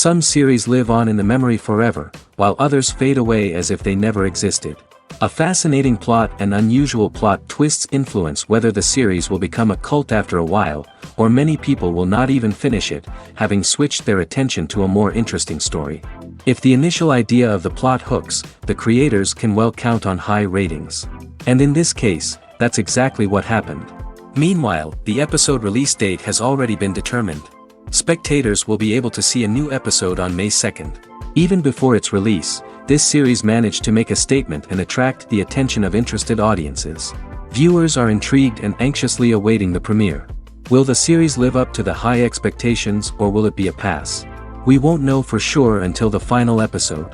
Some series live on in the memory forever, while others fade away as if they never existed. A fascinating plot and unusual plot twists influence whether the series will become a cult after a while, or many people will not even finish it, having switched their attention to a more interesting story. If the initial idea of the plot hooks, the creators can well count on high ratings. And in this case, that's exactly what happened. Meanwhile, the episode release date has already been determined. Spectators will be able to see a new episode on May 2nd. Even before its release, this series managed to make a statement and attract the attention of interested audiences. Viewers are intrigued and anxiously awaiting the premiere. Will the series live up to the high expectations or will it be a pass? We won't know for sure until the final episode.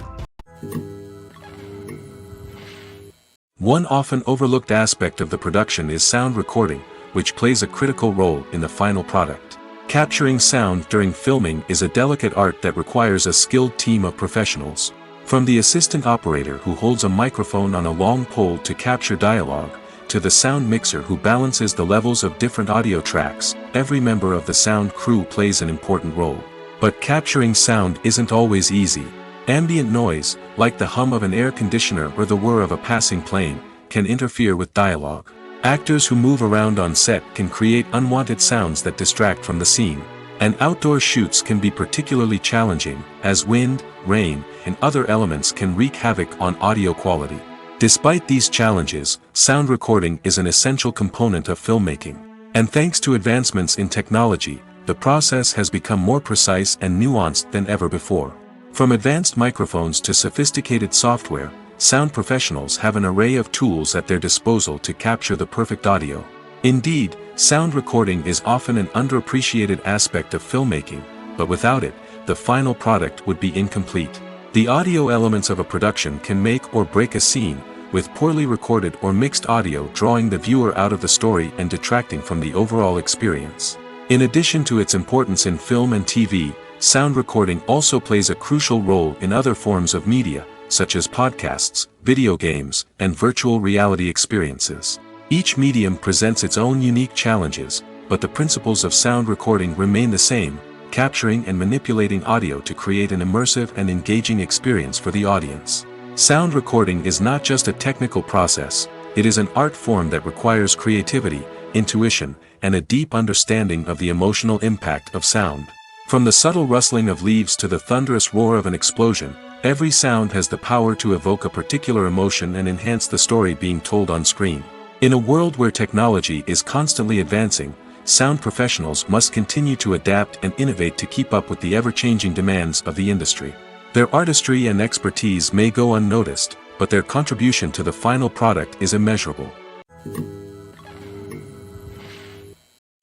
One often overlooked aspect of the production is sound recording, which plays a critical role in the final product. Capturing sound during filming is a delicate art that requires a skilled team of professionals. From the assistant operator who holds a microphone on a long pole to capture dialogue, to the sound mixer who balances the levels of different audio tracks, every member of the sound crew plays an important role. But capturing sound isn't always easy. Ambient noise, like the hum of an air conditioner or the whir of a passing plane, can interfere with dialogue. Actors who move around on set can create unwanted sounds that distract from the scene. And outdoor shoots can be particularly challenging, as wind, rain, and other elements can wreak havoc on audio quality. Despite these challenges, sound recording is an essential component of filmmaking. And thanks to advancements in technology, the process has become more precise and nuanced than ever before. From advanced microphones to sophisticated software, sound professionals have an array of tools at their disposal to capture the perfect audio. Indeed, sound recording is often an underappreciated aspect of filmmaking, but without it, the final product would be incomplete. The audio elements of a production can make or break a scene, with poorly recorded or mixed audio drawing the viewer out of the story and detracting from the overall experience. In addition to its importance in film and TV, sound recording also plays a crucial role in other forms of media, such as podcasts, video games, and virtual reality experiences. Each medium presents its own unique challenges, but the principles of sound recording remain the same, capturing and manipulating audio to create an immersive and engaging experience for the audience. Sound recording is not just a technical process, it is an art form that requires creativity, intuition, and a deep understanding of the emotional impact of sound. From the subtle rustling of leaves to the thunderous roar of an explosion, every sound has the power to evoke a particular emotion and enhance the story being told on screen. In a world where technology is constantly advancing, sound professionals must continue to adapt and innovate to keep up with the ever-changing demands of the industry. Their artistry and expertise may go unnoticed, but their contribution to the final product is immeasurable.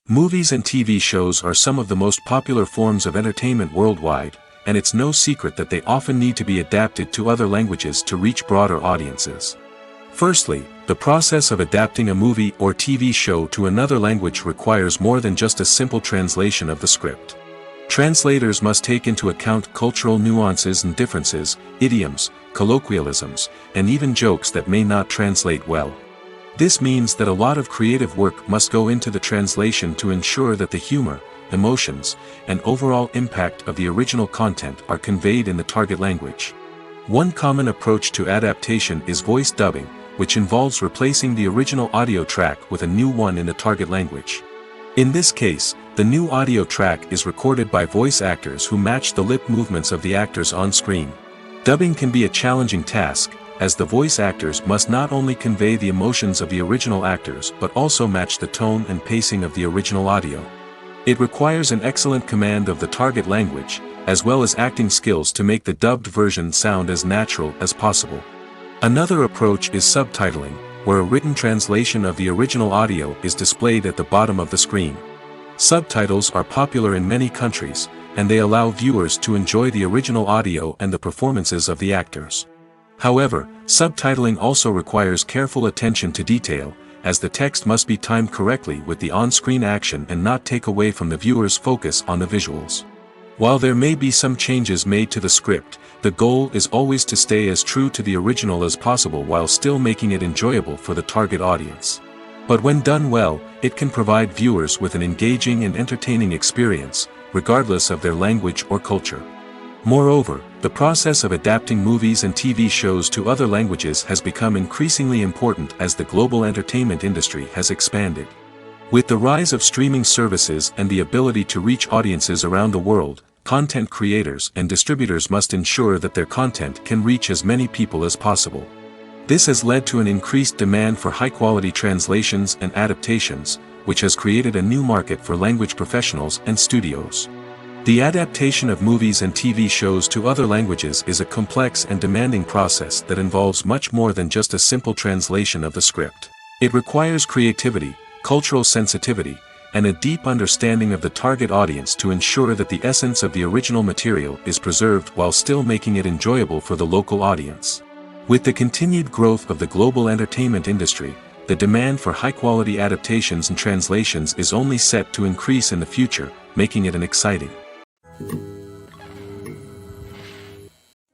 Movies and TV shows are some of the most popular forms of entertainment worldwide, and it's no secret that they often need to be adapted to other languages to reach broader audiences. Firstly, the process of adapting a movie or TV show to another language requires more than just a simple translation of the script. Translators must take into account cultural nuances and differences, idioms, colloquialisms, and even jokes that may not translate well. This means that a lot of creative work must go into the translation to ensure that the humor, emotions, and overall impact of the original content are conveyed in the target language. One common approach to adaptation is voice dubbing, which involves replacing the original audio track with a new one in the target language. In this case, the new audio track is recorded by voice actors who match the lip movements of the actors on screen. Dubbing can be a challenging task, as the voice actors must not only convey the emotions of the original actors but also match the tone and pacing of the original audio. It requires an excellent command of the target language, as well as acting skills to make the dubbed version sound as natural as possible. Another approach is subtitling, where a written translation of the original audio is displayed at the bottom of the screen. Subtitles are popular in many countries, and they allow viewers to enjoy the original audio and the performances of the actors. However, subtitling also requires careful attention to detail, as the text must be timed correctly with the on-screen action and not take away from the viewer's focus on the visuals. While there may be some changes made to the script, the goal is always to stay as true to the original as possible while still making it enjoyable for the target audience. But when done well, it can provide viewers with an engaging and entertaining experience, regardless of their language or culture. Moreover, the process of adapting movies and TV shows to other languages has become increasingly important as the global entertainment industry has expanded. With the rise of streaming services and the ability to reach audiences around the world, content creators and distributors must ensure that their content can reach as many people as possible. This has led to an increased demand for high-quality translations and adaptations, which has created a new market for language professionals and studios. The adaptation of movies and TV shows to other languages is a complex and demanding process that involves much more than just a simple translation of the script. It requires creativity, cultural sensitivity, and a deep understanding of the target audience to ensure that the essence of the original material is preserved while still making it enjoyable for the local audience. With the continued growth of the global entertainment industry, the demand for high-quality adaptations and translations is only set to increase in the future, making it an exciting.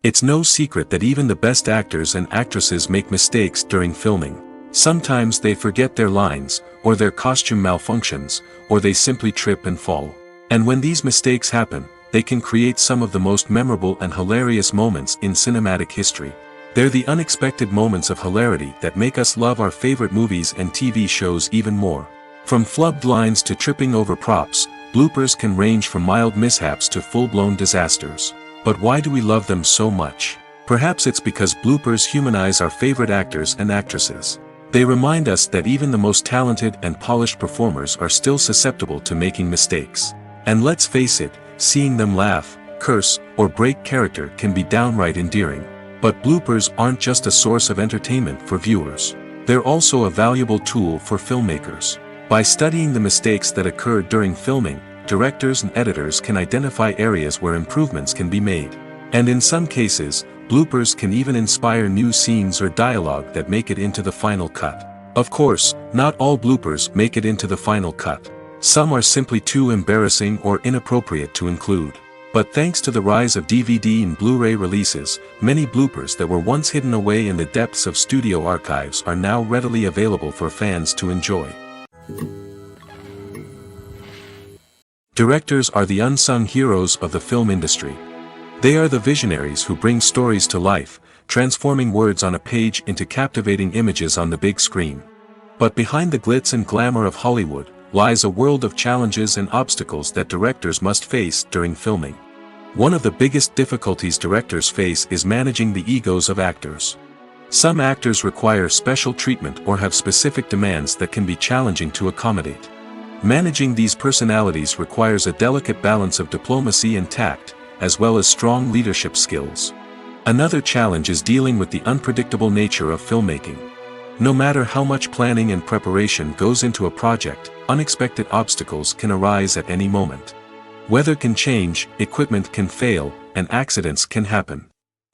It's no secret that even the best actors and actresses make mistakes during filming. Sometimes they forget their lines, or their costume malfunctions, or they simply trip and fall. And when these mistakes happen, they can create some of the most memorable and hilarious moments in cinematic history. They're the unexpected moments of hilarity that make us love our favorite movies and TV shows even more. From flubbed lines to tripping over props, bloopers can range from mild mishaps to full-blown disasters. But why do we love them so much? Perhaps it's because bloopers humanize our favorite actors and actresses. They remind us that even the most talented and polished performers are still susceptible to making mistakes. And let's face it, seeing them laugh, curse, or break character can be downright endearing. But bloopers aren't just a source of entertainment for viewers. They're also a valuable tool for filmmakers. By studying the mistakes that occurred during filming, directors and editors can identify areas where improvements can be made. And in some cases, bloopers can even inspire new scenes or dialogue that make it into the final cut. Of course, not all bloopers make it into the final cut. Some are simply too embarrassing or inappropriate to include. But thanks to the rise of DVD and Blu-ray releases, many bloopers that were once hidden away in the depths of studio archives are now readily available for fans to enjoy. Directors are the unsung heroes of the film industry. They are the visionaries who bring stories to life, transforming words on a page into captivating images on the big screen. But behind the glitz and glamour of Hollywood, lies a world of challenges and obstacles that directors must face during filming. One of the biggest difficulties directors face is managing the egos of actors. Some actors require special treatment or have specific demands that can be challenging to accommodate. Managing these personalities requires a delicate balance of diplomacy and tact, as well as strong leadership skills. Another challenge is dealing with the unpredictable nature of filmmaking. No matter how much planning and preparation goes into a project, unexpected obstacles can arise at any moment. Weather can change, equipment can fail, and accidents can happen.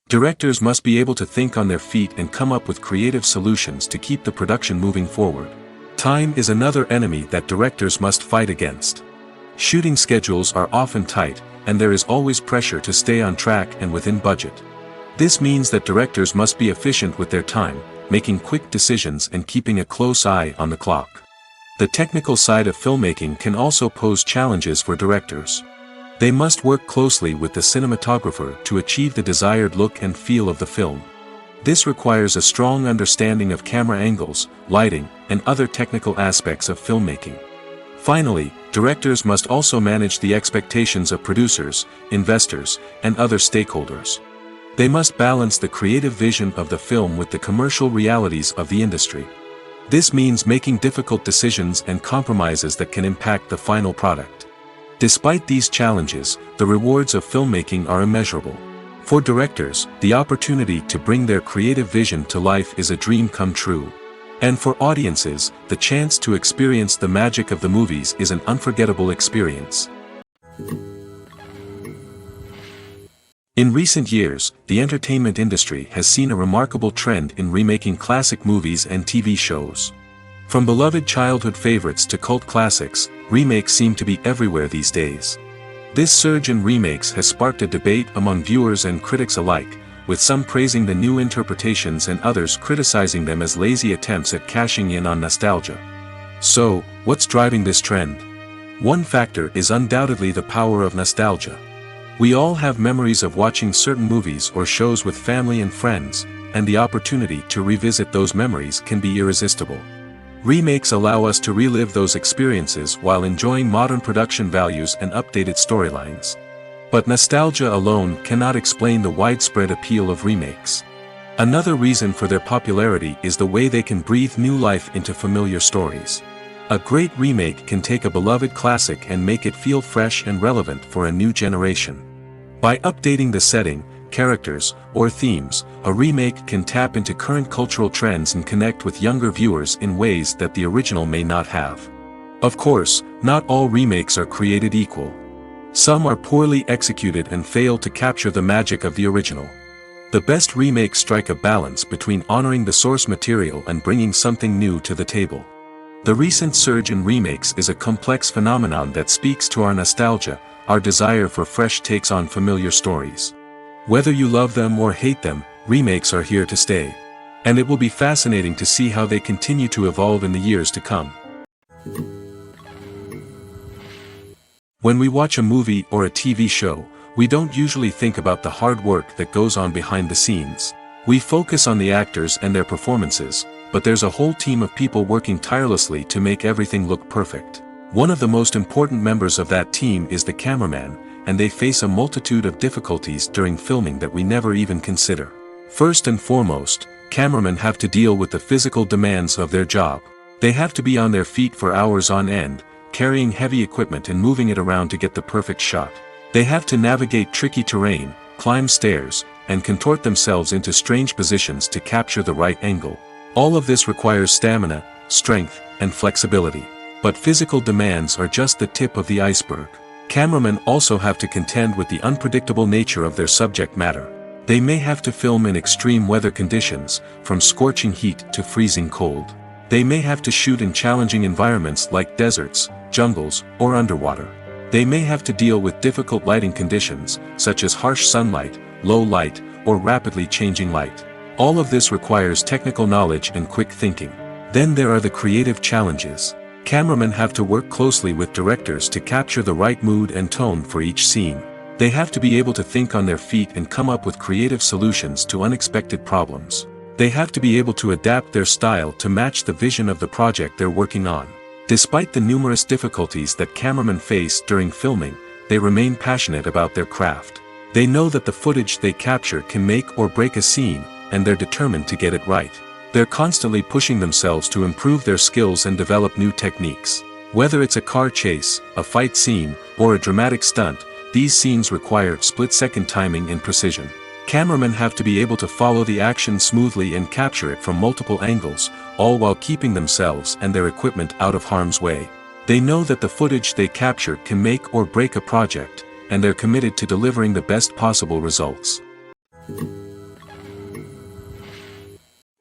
Directors must be able to think on their feet and come up with creative solutions to keep the production moving forward. Time is another enemy that directors must fight against. Shooting schedules are often tight, and there is always pressure to stay on track and within budget. This means that directors must be efficient with their time, making quick decisions and keeping a close eye on the clock. The technical side of filmmaking can also pose challenges for directors. They must work closely with the cinematographer to achieve the desired look and feel of the film. This requires a strong understanding of camera angles, lighting, and other technical aspects of filmmaking. Finally, directors must also manage the expectations of producers, investors, and other stakeholders. They must balance the creative vision of the film with the commercial realities of the industry. This means making difficult decisions and compromises that can impact the final product. Despite these challenges, the rewards of filmmaking are immeasurable. For directors, the opportunity to bring their creative vision to life is a dream come true. And for audiences, the chance to experience the magic of the movies is an unforgettable experience. In recent years, the entertainment industry has seen a remarkable trend in remaking classic movies and TV shows. From beloved childhood favorites to cult classics, remakes seem to be everywhere these days. This surge in remakes has sparked a debate among viewers and critics alike, with some praising the new interpretations and others criticizing them as lazy attempts at cashing in on nostalgia. So, what's driving this trend? One factor is undoubtedly the power of nostalgia. We all have memories of watching certain movies or shows with family and friends, and the opportunity to revisit those memories can be irresistible. Remakes allow us to relive those experiences while enjoying modern production values and updated storylines. But nostalgia alone cannot explain the widespread appeal of remakes. Another reason for their popularity is the way they can breathe new life into familiar stories. A great remake can take a beloved classic and make it feel fresh and relevant for a new generation. By updating the setting, characters, or themes, a remake can tap into current cultural trends and connect with younger viewers in ways that the original may not have. Of course, not all remakes are created equal. Some are poorly executed and fail to capture the magic of the original. The best remakes strike a balance between honoring the source material and bringing something new to the table. The recent surge in remakes is a complex phenomenon that speaks to our nostalgia, our desire for fresh takes on familiar stories. Whether you love them or hate them, remakes are here to stay. And it will be fascinating to see how they continue to evolve in the years to come. When we watch a movie or a TV show, we don't usually think about the hard work that goes on behind the scenes. We focus on the actors and their performances, but there's a whole team of people working tirelessly to make everything look perfect. One of the most important members of that team is the cameraman, and they face a multitude of difficulties during filming that we never even consider. First and foremost, cameramen have to deal with the physical demands of their job. They have to be on their feet for hours on end, carrying heavy equipment and moving it around to get the perfect shot. They have to navigate tricky terrain, climb stairs, and contort themselves into strange positions to capture the right angle. All of this requires stamina, strength, and flexibility. But physical demands are just the tip of the iceberg. Cameramen also have to contend with the unpredictable nature of their subject matter. They may have to film in extreme weather conditions, from scorching heat to freezing cold. They may have to shoot in challenging environments like deserts, jungles, or underwater. They may have to deal with difficult lighting conditions, such as harsh sunlight, low light, or rapidly changing light. All of this requires technical knowledge and quick thinking. Then there are the creative challenges. Cameramen have to work closely with directors to capture the right mood and tone for each scene. They have to be able to think on their feet and come up with creative solutions to unexpected problems. They have to be able to adapt their style to match the vision of the project they're working on. Despite the numerous difficulties that cameramen face during filming, they remain passionate about their craft. They know that the footage they capture can make or break a scene, and they're determined to get it right. They're constantly pushing themselves to improve their skills and develop new techniques. Whether it's a car chase, a fight scene, or a dramatic stunt, these scenes require split-second timing and precision. Cameramen have to be able to follow the action smoothly and capture it from multiple angles, all while keeping themselves and their equipment out of harm's way. They know that the footage they capture can make or break a project, and they're committed to delivering the best possible results.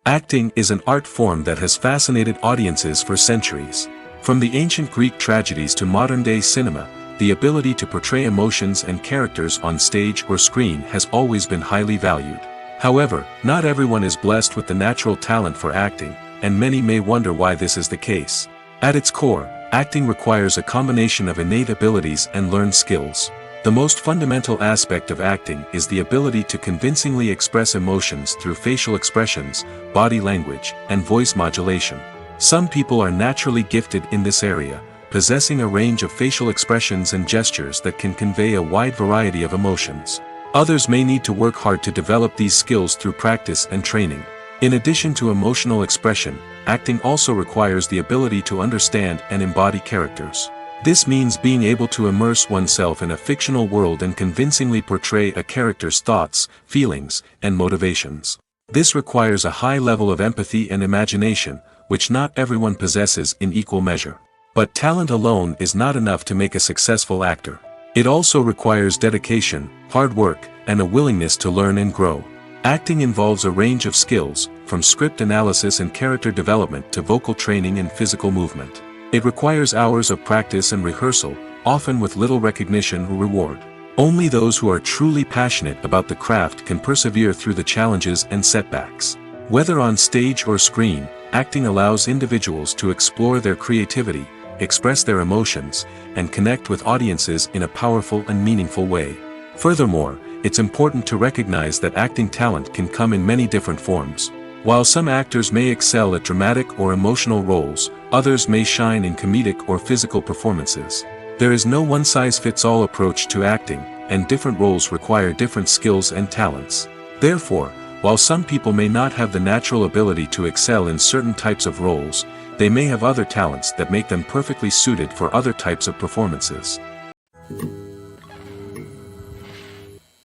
Acting is an art form that has fascinated audiences for centuries. From the ancient Greek tragedies to modern-day cinema, the ability to portray emotions and characters on stage or screen has always been highly valued. However, not everyone is blessed with the natural talent for acting, and many may wonder why this is the case. At its core, acting requires a combination of innate abilities and learned skills. The most fundamental aspect of acting is the ability to convincingly express emotions through facial expressions, body language, and voice modulation. Some people are naturally gifted in this area, possessing a range of facial expressions and gestures that can convey a wide variety of emotions. Others may need to work hard to develop these skills through practice and training. In addition to emotional expression, acting also requires the ability to understand and embody characters. This means being able to immerse oneself in a fictional world and convincingly portray a character's thoughts, feelings, and motivations. This requires a high level of empathy and imagination, which not everyone possesses in equal measure. But talent alone is not enough to make a successful actor. It also requires dedication, hard work, and a willingness to learn and grow. Acting involves a range of skills, from script analysis and character development to vocal training and physical movement. It requires hours of practice and rehearsal, often with little recognition or reward. Only those who are truly passionate about the craft can persevere through the challenges and setbacks. Whether on stage or screen, acting allows individuals to explore their creativity, express their emotions, and connect with audiences in a powerful and meaningful way. Furthermore, it's important to recognize that acting talent can come in many different forms. While some actors may excel at dramatic or emotional roles, others may shine in comedic or physical performances. There is no one-size-fits-all approach to acting, and different roles require different skills and talents. Therefore, while some people may not have the natural ability to excel in certain types of roles, they may have other talents that make them perfectly suited for other types of performances.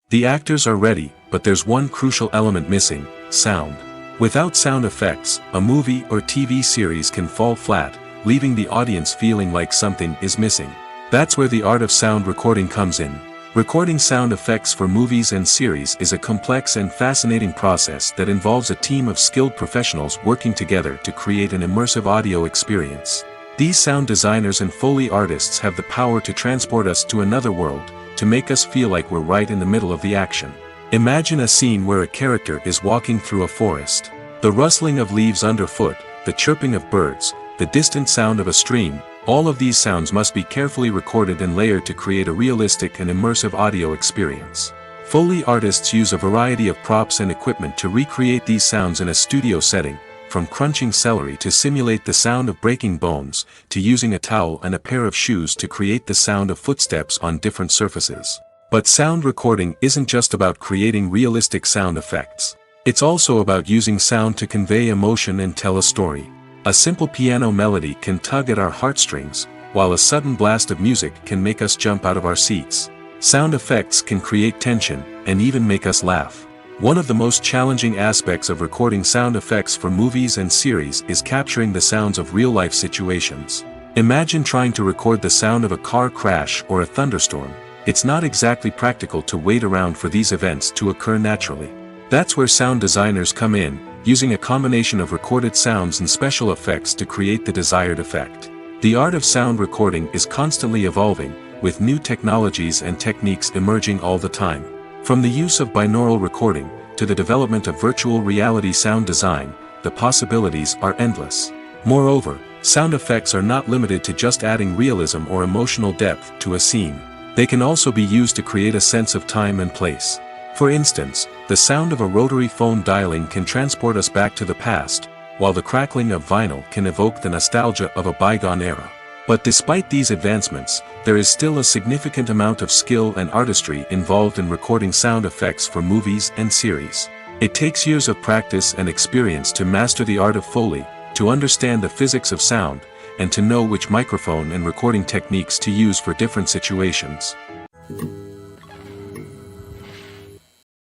The actors are ready, but there's one crucial element missing: sound. Without sound effects, a movie or TV series can fall flat, leaving the audience feeling like something is missing. That's where the art of sound recording comes in. Recording sound effects for movies and series is a complex and fascinating process that involves a team of skilled professionals working together to create an immersive audio experience. These sound designers and Foley artists have the power to transport us to another world, to make us feel like we're right in the middle of the action. Imagine a scene where a character is walking through a forest. The rustling of leaves underfoot, the chirping of birds, the distant sound of a stream, all of these sounds must be carefully recorded and layered to create a realistic and immersive audio experience. Foley artists use a variety of props and equipment to recreate these sounds in a studio setting, from crunching celery to simulate the sound of breaking bones, to using a towel and a pair of shoes to create the sound of footsteps on different surfaces. But sound recording isn't just about creating realistic sound effects. It's also about using sound to convey emotion and tell a story. A simple piano melody can tug at our heartstrings, while a sudden blast of music can make us jump out of our seats. Sound effects can create tension, and even make us laugh. One of the most challenging aspects of recording sound effects for movies and series is capturing the sounds of real-life situations. Imagine trying to record the sound of a car crash or a thunderstorm. It's not exactly practical to wait around for these events to occur naturally. That's where sound designers come in, using a combination of recorded sounds and special effects to create the desired effect. The art of sound recording is constantly evolving, with new technologies and techniques emerging all the time. From the use of binaural recording, to the development of virtual reality sound design, the possibilities are endless. Moreover, sound effects are not limited to just adding realism or emotional depth to a scene. They can also be used to create a sense of time and place. For instance, the sound of a rotary phone dialing can transport us back to the past, while the crackling of vinyl can evoke the nostalgia of a bygone era. But despite these advancements, there is still a significant amount of skill and artistry involved in recording sound effects for movies and series. It takes years of practice and experience to master the art of Foley, to understand the physics of sound, and to know which microphone and recording techniques to use for different situations.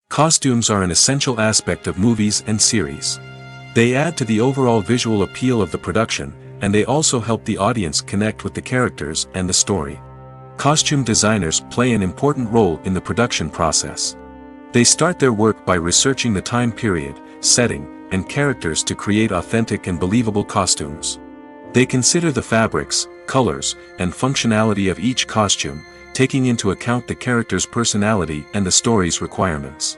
Costumes are an essential aspect of movies and series. They add to the overall visual appeal of the production, and they also help the audience connect with the characters and the story. Costume designers play an important role in the production process. They start their work by researching the time period, setting, and characters to create authentic and believable costumes. They consider the fabrics, colors, and functionality of each costume, taking into account the character's personality and the story's requirements.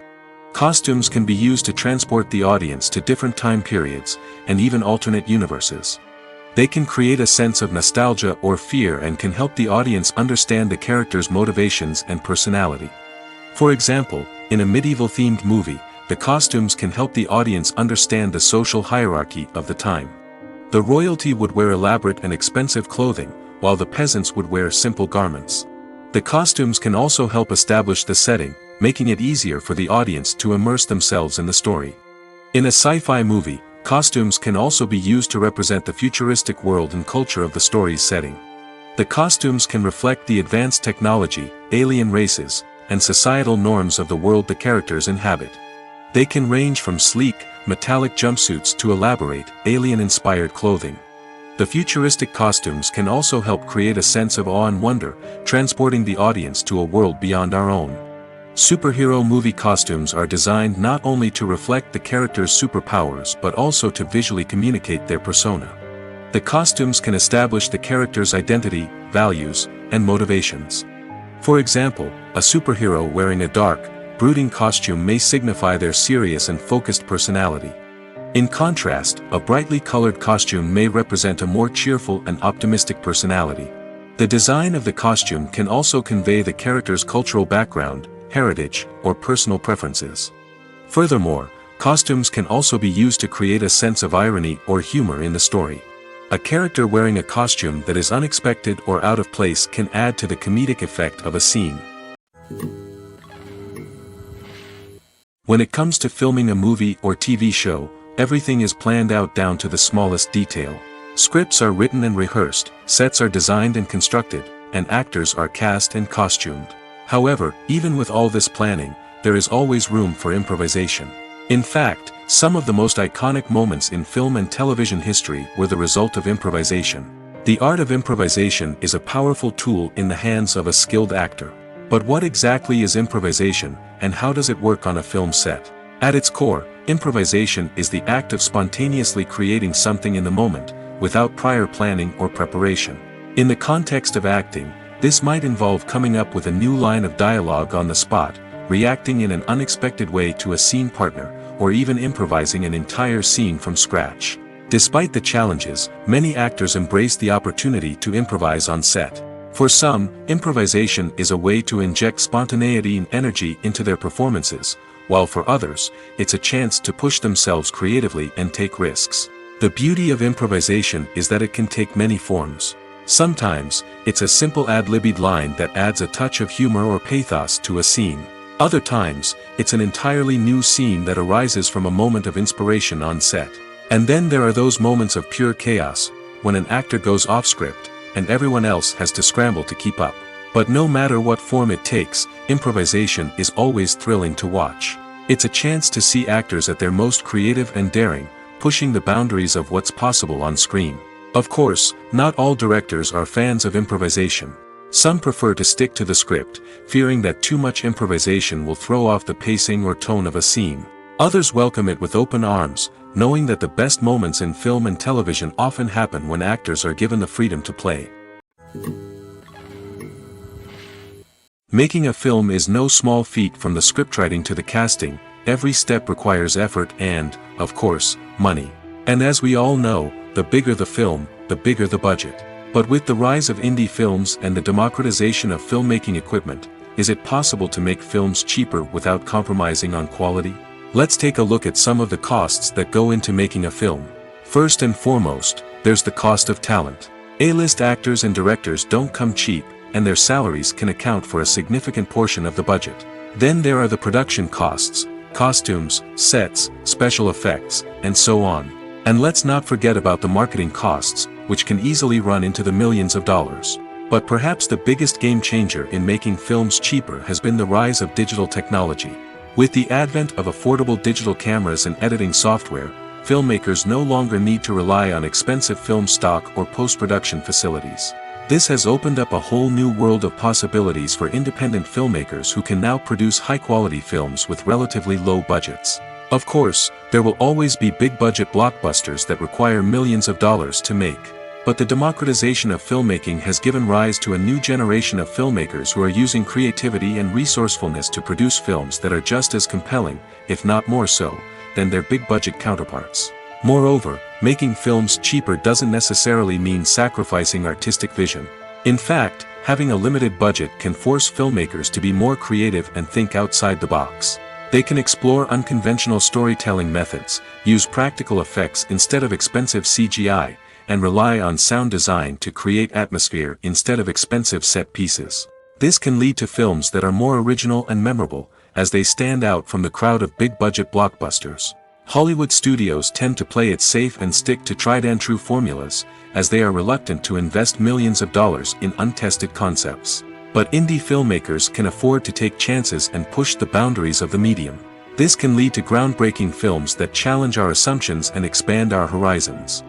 Costumes can be used to transport the audience to different time periods, and even alternate universes. They can create a sense of nostalgia or fear and can help the audience understand the character's motivations and personality. For example, in a medieval-themed movie, the costumes can help the audience understand the social hierarchy of the time. The royalty would wear elaborate and expensive clothing, while the peasants would wear simple garments. The costumes can also help establish the setting, making it easier for the audience to immerse themselves in the story. In a sci-fi movie, costumes can also be used to represent the futuristic world and culture of the story's setting. The costumes can reflect the advanced technology, alien races, and societal norms of the world the characters inhabit. They can range from sleek, metallic jumpsuits to elaborate, alien-inspired clothing. The futuristic costumes can also help create a sense of awe and wonder, transporting the audience to a world beyond our own. Superhero movie costumes are designed not only to reflect the character's superpowers but also to visually communicate their persona. The costumes can establish the character's identity, values, and motivations. For example, a superhero wearing a dark, brooding costume may signify their serious and focused personality. In contrast, a brightly colored costume may represent a more cheerful and optimistic personality. The design of the costume can also convey the character's cultural background, heritage, or personal preferences. Furthermore, costumes can also be used to create a sense of irony or humor in the story. A character wearing a costume that is unexpected or out of place can add to the comedic effect of a scene. When it comes to filming a movie or TV show, everything is planned out down to the smallest detail. Scripts are written and rehearsed, sets are designed and constructed, and actors are cast and costumed. However, even with all this planning, there is always room for improvisation. In fact, some of the most iconic moments in film and television history were the result of improvisation. The art of improvisation is a powerful tool in the hands of a skilled actor. But what exactly is improvisation, and how does it work on a film set? At its core, improvisation is the act of spontaneously creating something in the moment, without prior planning or preparation. In the context of acting, this might involve coming up with a new line of dialogue on the spot, reacting in an unexpected way to a scene partner, or even improvising an entire scene from scratch. Despite the challenges, many actors embrace the opportunity to improvise on set. For some, improvisation is a way to inject spontaneity and energy into their performances, while for others, it's a chance to push themselves creatively and take risks. The beauty of improvisation is that it can take many forms. Sometimes, it's a simple ad-libbed line that adds a touch of humor or pathos to a scene. Other times, it's an entirely new scene that arises from a moment of inspiration on set. And then there are those moments of pure chaos, when an actor goes off script, and everyone else has to scramble to keep up. But no matter what form it takes, improvisation is always thrilling to watch. It's a chance to see actors at their most creative and daring, pushing the boundaries of what's possible on screen. Of course, not all directors are fans of improvisation. Some prefer to stick to the script, fearing that too much improvisation will throw off the pacing or tone of a scene. Others welcome it with open arms, knowing that the best moments in film and television often happen when actors are given the freedom to play. Making a film is no small feat. From the scriptwriting to the casting, every step requires effort and, of course, money. And as we all know, the bigger the film, the bigger the budget. But with the rise of indie films and the democratization of filmmaking equipment, is it possible to make films cheaper without compromising on quality? Let's take a look at some of the costs that go into making a film. First and foremost, there's the cost of talent. A-list actors and directors don't come cheap, and their salaries can account for a significant portion of the budget. Then there are the production costs, costumes, sets, special effects, and so on. And let's not forget about the marketing costs, which can easily run into the millions of dollars. But perhaps the biggest game changer in making films cheaper has been the rise of digital technology. With the advent of affordable digital cameras and editing software, filmmakers no longer need to rely on expensive film stock or post-production facilities. This has opened up a whole new world of possibilities for independent filmmakers who can now produce high-quality films with relatively low budgets. Of course, there will always be big-budget blockbusters that require millions of dollars to make. But the democratization of filmmaking has given rise to a new generation of filmmakers who are using creativity and resourcefulness to produce films that are just as compelling, if not more so, than their big-budget counterparts. Moreover, making films cheaper doesn't necessarily mean sacrificing artistic vision. In fact, having a limited budget can force filmmakers to be more creative and think outside the box. They can explore unconventional storytelling methods, use practical effects instead of expensive CGI, and rely on sound design to create atmosphere instead of expensive set pieces. This can lead to films that are more original and memorable, as they stand out from the crowd of big-budget blockbusters. Hollywood studios tend to play it safe and stick to tried-and-true formulas, as they are reluctant to invest millions of dollars in untested concepts. But indie filmmakers can afford to take chances and push the boundaries of the medium. This can lead to groundbreaking films that challenge our assumptions and expand our horizons.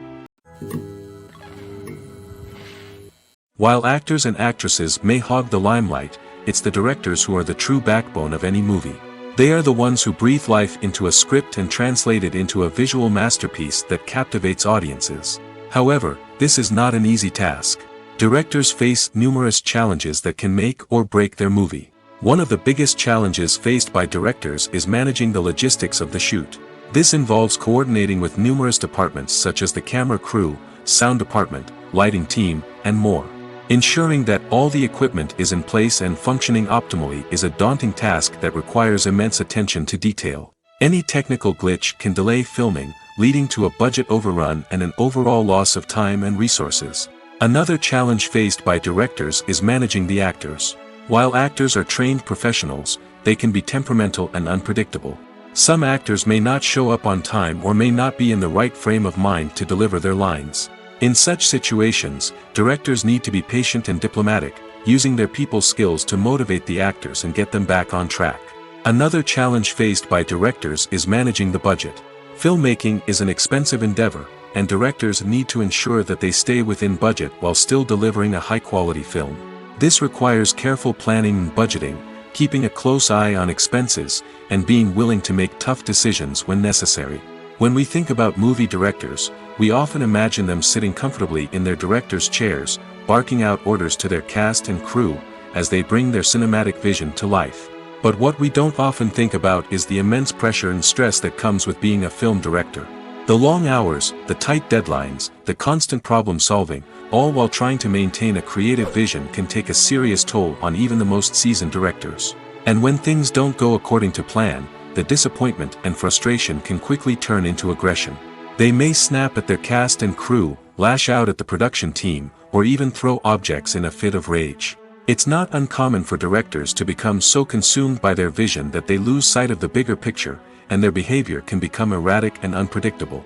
While actors and actresses may hog the limelight, it's the directors who are the true backbone of any movie. They are the ones who breathe life into a script and translate it into a visual masterpiece that captivates audiences. However, this is not an easy task. Directors face numerous challenges that can make or break their movie. One of the biggest challenges faced by directors is managing the logistics of the shoot. This involves coordinating with numerous departments such as the camera crew, sound department, lighting team, and more. Ensuring that all the equipment is in place and functioning optimally is a daunting task that requires immense attention to detail. Any technical glitch can delay filming, leading to a budget overrun and an overall loss of time and resources. Another challenge faced by directors is managing the actors. While actors are trained professionals, they can be temperamental and unpredictable. Some actors may not show up on time or may not be in the right frame of mind to deliver their lines. In such situations, directors need to be patient and diplomatic, using their people skills to motivate the actors and get them back on track. Another challenge faced by directors is managing the budget. Filmmaking is an expensive endeavor, and directors need to ensure that they stay within budget while still delivering a high-quality film. This requires careful planning and budgeting, keeping a close eye on expenses, and being willing to make tough decisions when necessary. When we think about movie directors, we often imagine them sitting comfortably in their director's chairs, barking out orders to their cast and crew, as they bring their cinematic vision to life. But what we don't often think about is the immense pressure and stress that comes with being a film director. The long hours, the tight deadlines, the constant problem solving, all while trying to maintain a creative vision can take a serious toll on even the most seasoned directors. And when things don't go according to plan, the disappointment and frustration can quickly turn into aggression. They may snap at their cast and crew, lash out at the production team, or even throw objects in a fit of rage. It's not uncommon for directors to become so consumed by their vision that they lose sight of the bigger picture, and their behavior can become erratic and unpredictable.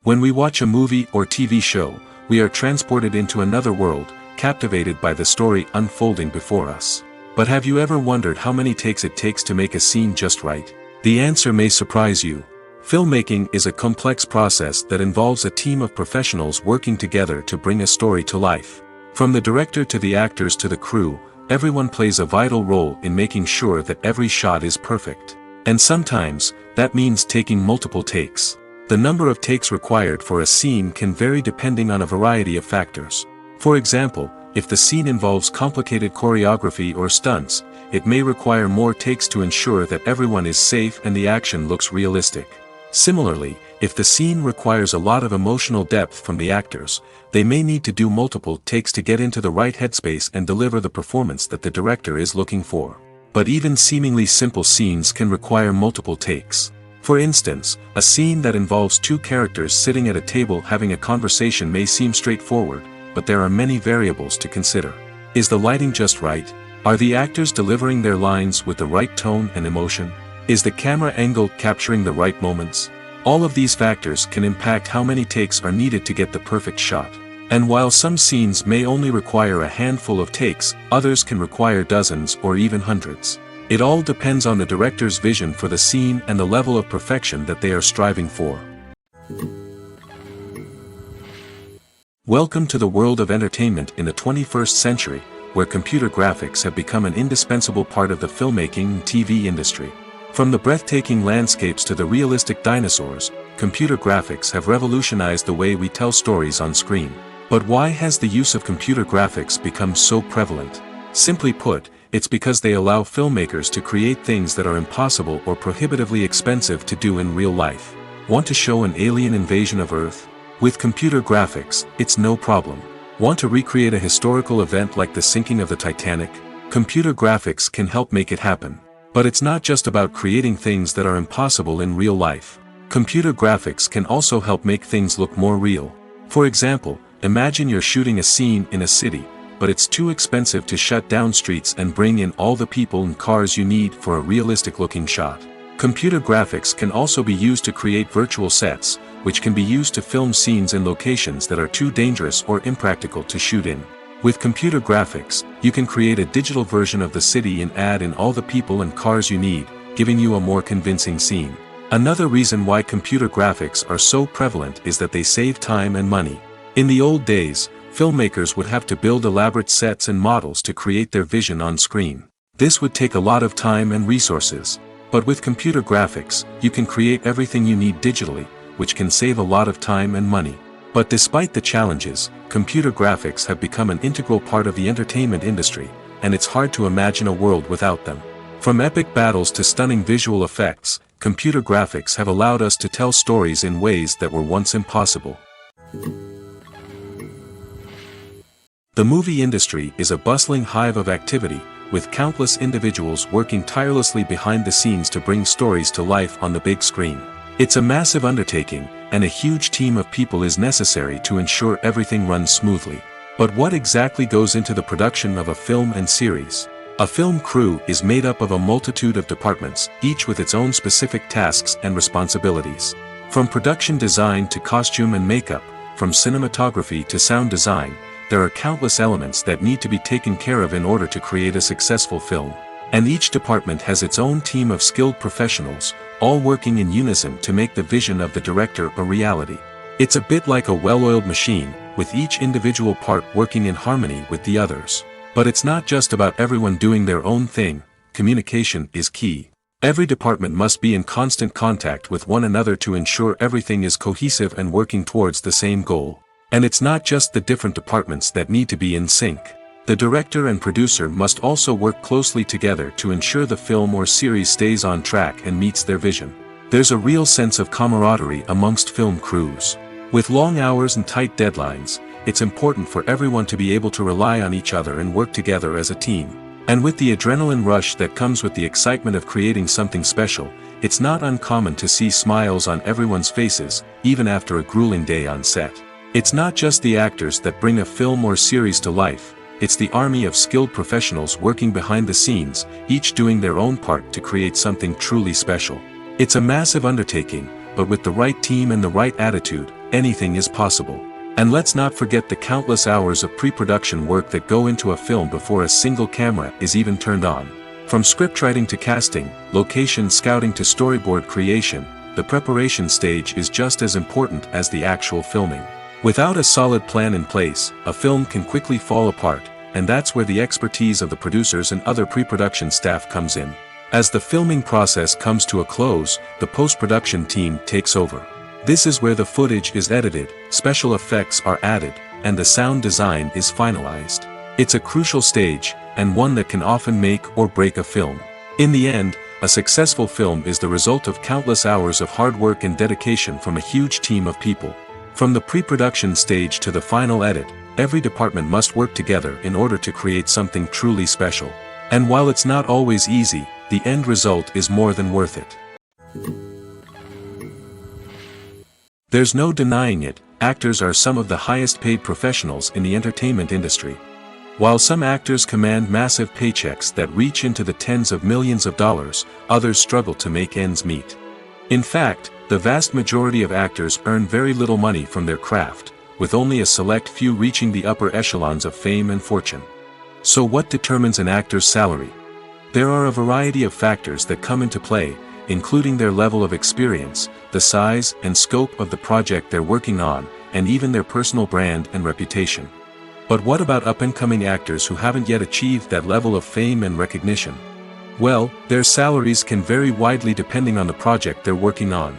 When we watch a movie or TV show, we are transported into another world, captivated by the story unfolding before us. But have you ever wondered how many takes it takes to make a scene just right? The answer may surprise you. Filmmaking is a complex process that involves a team of professionals working together to bring a story to life. From the director to the actors to the crew, everyone plays a vital role in making sure that every shot is perfect. And sometimes, that means taking multiple takes. The number of takes required for a scene can vary depending on a variety of factors. For example, if the scene involves complicated choreography or stunts, it may require more takes to ensure that everyone is safe and the action looks realistic. Similarly, if the scene requires a lot of emotional depth from the actors, they may need to do multiple takes to get into the right headspace and deliver the performance that the director is looking for. But even seemingly simple scenes can require multiple takes. For instance, a scene that involves two characters sitting at a table having a conversation may seem straightforward, but there are many variables to consider. Is the lighting just right? Are the actors delivering their lines with the right tone and emotion? Is the camera angle capturing the right moments? All of these factors can impact how many takes are needed to get the perfect shot. And while some scenes may only require a handful of takes, others can require dozens or even hundreds. It all depends on the director's vision for the scene and the level of perfection that they are striving for. Welcome to the world of entertainment in the 21st century, where computer graphics have become an indispensable part of the filmmaking and TV industry. From the breathtaking landscapes to the realistic dinosaurs, computer graphics have revolutionized the way we tell stories on screen. But why has the use of computer graphics become so prevalent? Simply put, it's because they allow filmmakers to create things that are impossible or prohibitively expensive to do in real life. Want to show an alien invasion of Earth? With computer graphics, it's no problem. Want to recreate a historical event like the sinking of the Titanic? Computer graphics can help make it happen. But it's not just about creating things that are impossible in real life. Computer graphics can also help make things look more real. For example, imagine you're shooting a scene in a city, but it's too expensive to shut down streets and bring in all the people and cars you need for a realistic-looking shot. Computer graphics can also be used to create virtual sets, which can be used to film scenes in locations that are too dangerous or impractical to shoot in. With computer graphics, you can create a digital version of the city and add in all the people and cars you need, giving you a more convincing scene. Another reason why computer graphics are so prevalent is that they save time and money. In the old days, filmmakers would have to build elaborate sets and models to create their vision on screen. This would take a lot of time and resources. But with computer graphics, you can create everything you need digitally, which can save a lot of time and money. But despite the challenges, computer graphics have become an integral part of the entertainment industry, and it's hard to imagine a world without them. From epic battles to stunning visual effects, computer graphics have allowed us to tell stories in ways that were once impossible. The movie industry is a bustling hive of activity, with countless individuals working tirelessly behind the scenes to bring stories to life on the big screen. It's a massive undertaking, and a huge team of people is necessary to ensure everything runs smoothly. But what exactly goes into the production of a film and series? A film crew is made up of a multitude of departments, each with its own specific tasks and responsibilities. From production design to costume and makeup, from cinematography to sound design, there are countless elements that need to be taken care of in order to create a successful film. And each department has its own team of skilled professionals, all working in unison to make the vision of the director a reality. It's a bit like a well-oiled machine, with each individual part working in harmony with the others. But it's not just about everyone doing their own thing. Communication is key. Every department must be in constant contact with one another to ensure everything is cohesive and working towards the same goal. And it's not just the different departments that need to be in sync. The director and producer must also work closely together to ensure the film or series stays on track and meets their vision. There's a real sense of camaraderie amongst film crews. With long hours and tight deadlines, it's important for everyone to be able to rely on each other and work together as a team. And with the adrenaline rush that comes with the excitement of creating something special, it's not uncommon to see smiles on everyone's faces, even after a grueling day on set. It's not just the actors that bring a film or series to life, it's the army of skilled professionals working behind the scenes, each doing their own part to create something truly special. It's a massive undertaking, but with the right team and the right attitude, anything is possible. And let's not forget the countless hours of pre-production work that go into a film before a single camera is even turned on. From scriptwriting to casting, location scouting to storyboard creation, the preparation stage is just as important as the actual filming. Without a solid plan in place, a film can quickly fall apart, and that's where the expertise of the producers and other pre-production staff comes in. As the filming process comes to a close, the post-production team takes over. This is where the footage is edited, special effects are added, and the sound design is finalized. It's a crucial stage, and one that can often make or break a film. In the end, a successful film is the result of countless hours of hard work and dedication from a huge team of people. From the pre-production stage to the final edit, every department must work together in order to create something truly special. And while it's not always easy, the end result is more than worth it. There's no denying it, actors are some of the highest paid professionals in the entertainment industry. While some actors command massive paychecks that reach into the tens of millions of dollars, others struggle to make ends meet. In fact, the vast majority of actors earn very little money from their craft, with only a select few reaching the upper echelons of fame and fortune. So what determines an actor's salary? There are a variety of factors that come into play, including their level of experience, the size and scope of the project they're working on, and even their personal brand and reputation. But what about up-and-coming actors who haven't yet achieved that level of fame and recognition? Well, their salaries can vary widely depending on the project they're working on.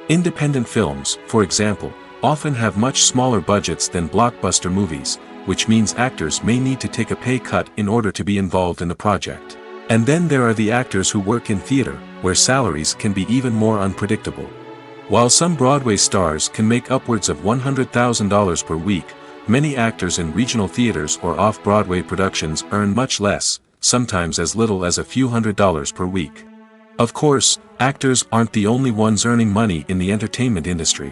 Independent films, for example, often have much smaller budgets than blockbuster movies, which means actors may need to take a pay cut in order to be involved in the project. And then there are the actors who work in theater, where salaries can be even more unpredictable. While some Broadway stars can make upwards of $100,000 per week, many actors in regional theaters or off-Broadway productions earn much less, sometimes as little as a few $100s per week. Of course, actors aren't the only ones earning money in the entertainment industry.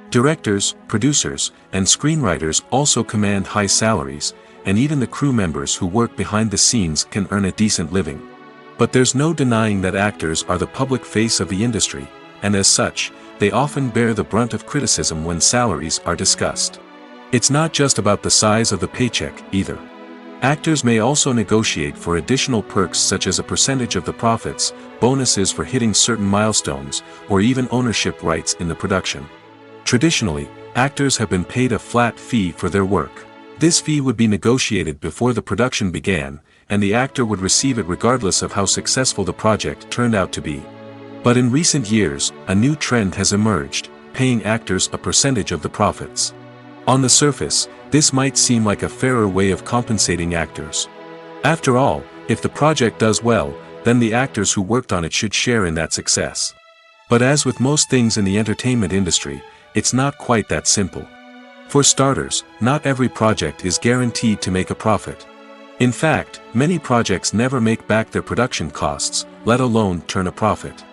Directors, producers, and screenwriters also command high salaries, and even the crew members who work behind the scenes can earn a decent living. But there's no denying that actors are the public face of the industry, and as such, they often bear the brunt of criticism when salaries are discussed. It's not just about the size of the paycheck, either. Actors may also negotiate for additional perks such as a percentage of the profits, bonuses for hitting certain milestones, or even ownership rights in the production. Traditionally, actors have been paid a flat fee for their work. This fee would be negotiated before the production began, and the actor would receive it regardless of how successful the project turned out to be. But in recent years, a new trend has emerged, paying actors a percentage of the profits. On the surface, this might seem like a fairer way of compensating actors. After all, if the project does well, then the actors who worked on it should share in that success. But as with most things in the entertainment industry, it's not quite that simple. For starters, not every project is guaranteed to make a profit. In fact, many projects never make back their production costs, let alone turn a profit.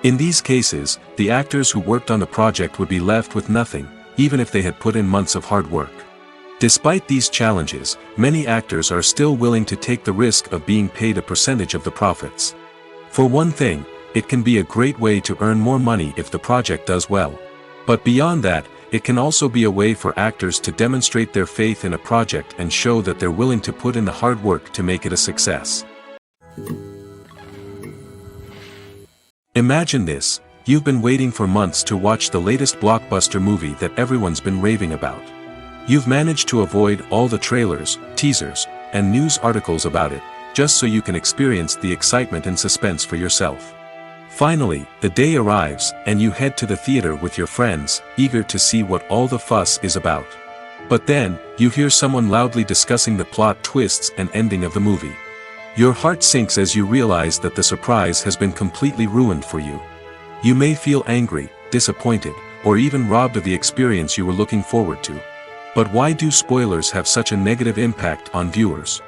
In these cases, the actors who worked on the project would be left with nothing, even if they had put in months of hard work. Despite these challenges, many actors are still willing to take the risk of being paid a percentage of the profits. For one thing, it can be a great way to earn more money if the project does well. But beyond that, it can also be a way for actors to demonstrate their faith in a project and show that they're willing to put in the hard work to make it a success. Imagine this: you've been waiting for months to watch the latest blockbuster movie that everyone's been raving about. You've managed to avoid all the trailers, teasers, and news articles about it, just so you can experience the excitement and suspense for yourself. Finally, the day arrives, and you head to the theater with your friends, eager to see what all the fuss is about. But then, you hear someone loudly discussing the plot twists and ending of the movie. Your heart sinks as you realize that the surprise has been completely ruined for you. You may feel angry, disappointed, or even robbed of the experience you were looking forward to. But why do spoilers have such a negative impact on viewers?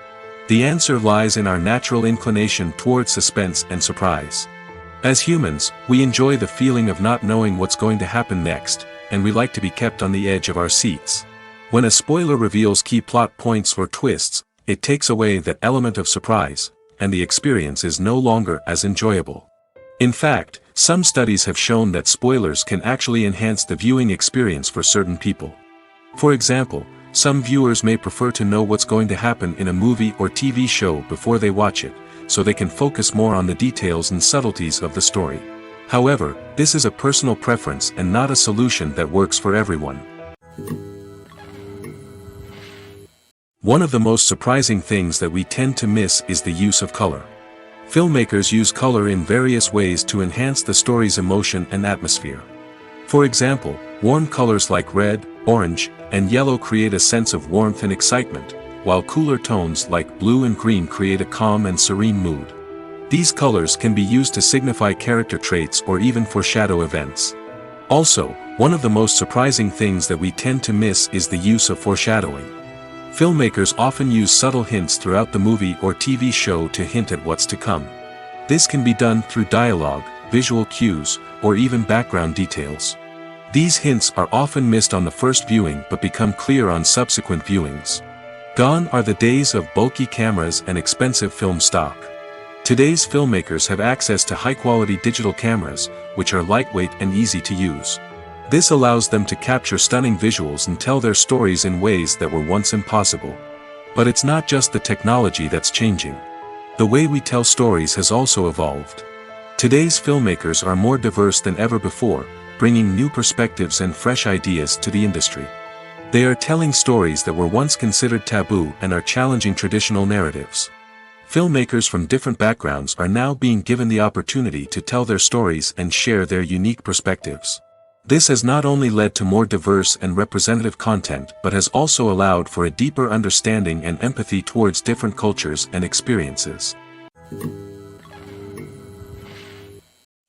The answer lies in our natural inclination toward suspense and surprise. As humans, we enjoy the feeling of not knowing what's going to happen next, and we like to be kept on the edge of our seats. When a spoiler reveals key plot points or twists, it takes away that element of surprise, and the experience is no longer as enjoyable. In fact, some studies have shown that spoilers can actually enhance the viewing experience for certain people. For example, some viewers may prefer to know what's going to happen in a movie or TV show before they watch it, so they can focus more on the details and subtleties of the story. However, this is a personal preference and not a solution that works for everyone. One of the most surprising things that we tend to miss is the use of color. Filmmakers use color in various ways to enhance the story's emotion and atmosphere. For example, warm colors like red, orange, and yellow create a sense of warmth and excitement, while cooler tones like blue and green create a calm and serene mood. These colors can be used to signify character traits or even foreshadow events. Also, one of the most surprising things that we tend to miss is the use of foreshadowing. Filmmakers often use subtle hints throughout the movie or TV show to hint at what's to come. This can be done through dialogue, visual cues, or even background details. These hints are often missed on the first viewing but become clear on subsequent viewings. Gone are the days of bulky cameras and expensive film stock. Today's filmmakers have access to high-quality digital cameras, which are lightweight and easy to use. This allows them to capture stunning visuals and tell their stories in ways that were once impossible. But it's not just the technology that's changing. The way we tell stories has also evolved. Today's filmmakers are more diverse than ever before, bringing new perspectives and fresh ideas to the industry. They are telling stories that were once considered taboo and are challenging traditional narratives. Filmmakers from different backgrounds are now being given the opportunity to tell their stories and share their unique perspectives. This has not only led to more diverse and representative content but has also allowed for a deeper understanding and empathy towards different cultures and experiences.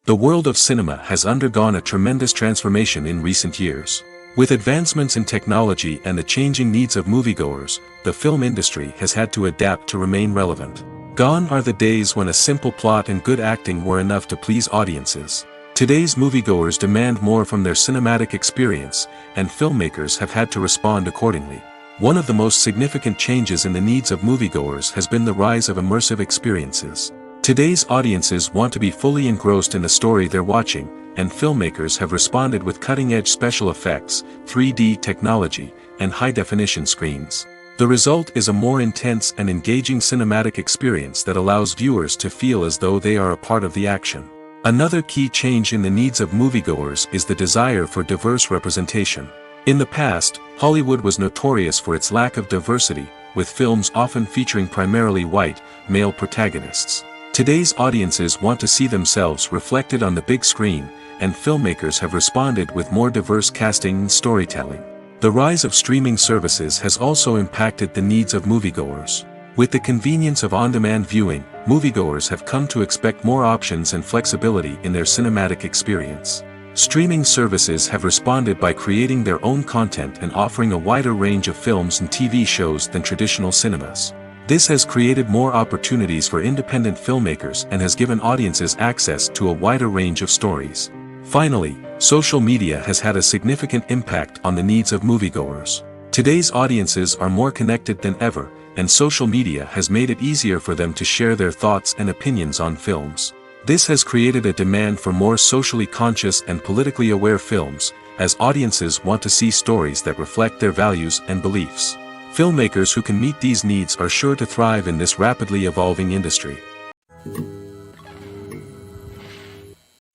The world of cinema has undergone a tremendous transformation in recent years. With advancements in technology and the changing needs of moviegoers, the film industry has had to adapt to remain relevant. Gone are the days when a simple plot and good acting were enough to please audiences. Today's moviegoers demand more from their cinematic experience, and filmmakers have had to respond accordingly. One of the most significant changes in the needs of moviegoers has been the rise of immersive experiences. Today's audiences want to be fully engrossed in the story they're watching, and filmmakers have responded with cutting-edge special effects, 3D technology, and high-definition screens. The result is a more intense and engaging cinematic experience that allows viewers to feel as though they are a part of the action. Another key change in the needs of moviegoers is the desire for diverse representation. In the past, Hollywood was notorious for its lack of diversity, with films often featuring primarily white, male protagonists. Today's audiences want to see themselves reflected on the big screen, and filmmakers have responded with more diverse casting and storytelling. The rise of streaming services has also impacted the needs of moviegoers. With the convenience of on-demand viewing, moviegoers have come to expect more options and flexibility in their cinematic experience. Streaming services have responded by creating their own content and offering a wider range of films and TV shows than traditional cinemas. This has created more opportunities for independent filmmakers and has given audiences access to a wider range of stories. Finally, social media has had a significant impact on the needs of moviegoers. Today's audiences are more connected than ever, and social media has made it easier for them to share their thoughts and opinions on films. This has created a demand for more socially conscious and politically aware films, as audiences want to see stories that reflect their values and beliefs. Filmmakers who can meet these needs are sure to thrive in this rapidly evolving industry.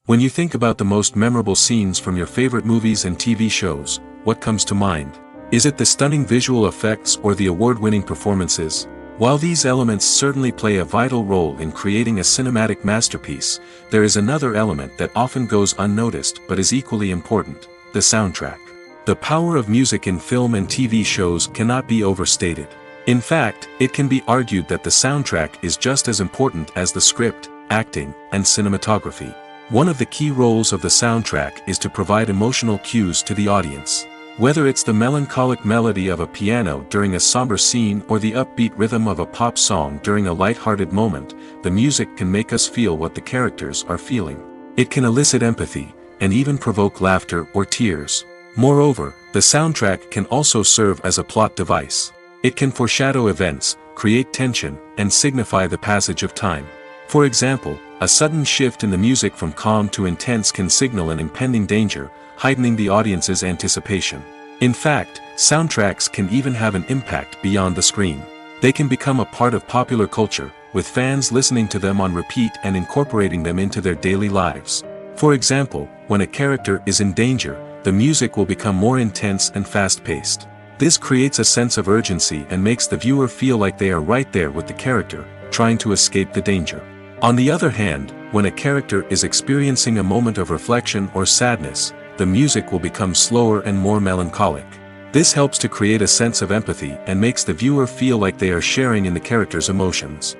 When you think about the most memorable scenes from your favorite movies and TV shows, what comes to mind? Is it the stunning visual effects or the award-winning performances? While these elements certainly play a vital role in creating a cinematic masterpiece, there is another element that often goes unnoticed but is equally important: the soundtrack. The power of music in film and TV shows cannot be overstated. In fact, it can be argued that the soundtrack is just as important as the script, acting, and cinematography. One of the key roles of the soundtrack is to provide emotional cues to the audience. Whether it's the melancholic melody of a piano during a somber scene or the upbeat rhythm of a pop song during a light-hearted moment, the music can make us feel what the characters are feeling. It can elicit empathy, and even provoke laughter or tears. Moreover, the soundtrack can also serve as a plot device. It can foreshadow events, create tension, and signify the passage of time. For example, a sudden shift in the music from calm to intense can signal an impending danger, heightening the audience's anticipation. In fact, soundtracks can even have an impact beyond the screen. They can become a part of popular culture, with fans listening to them on repeat and incorporating them into their daily lives. For example, when a character is in danger, the music will become more intense and fast-paced. This creates a sense of urgency and makes the viewer feel like they are right there with the character, trying to escape the danger. On the other hand, when a character is experiencing a moment of reflection or sadness, the music will become slower and more melancholic. This helps to create a sense of empathy and makes the viewer feel like they are sharing in the character's emotions.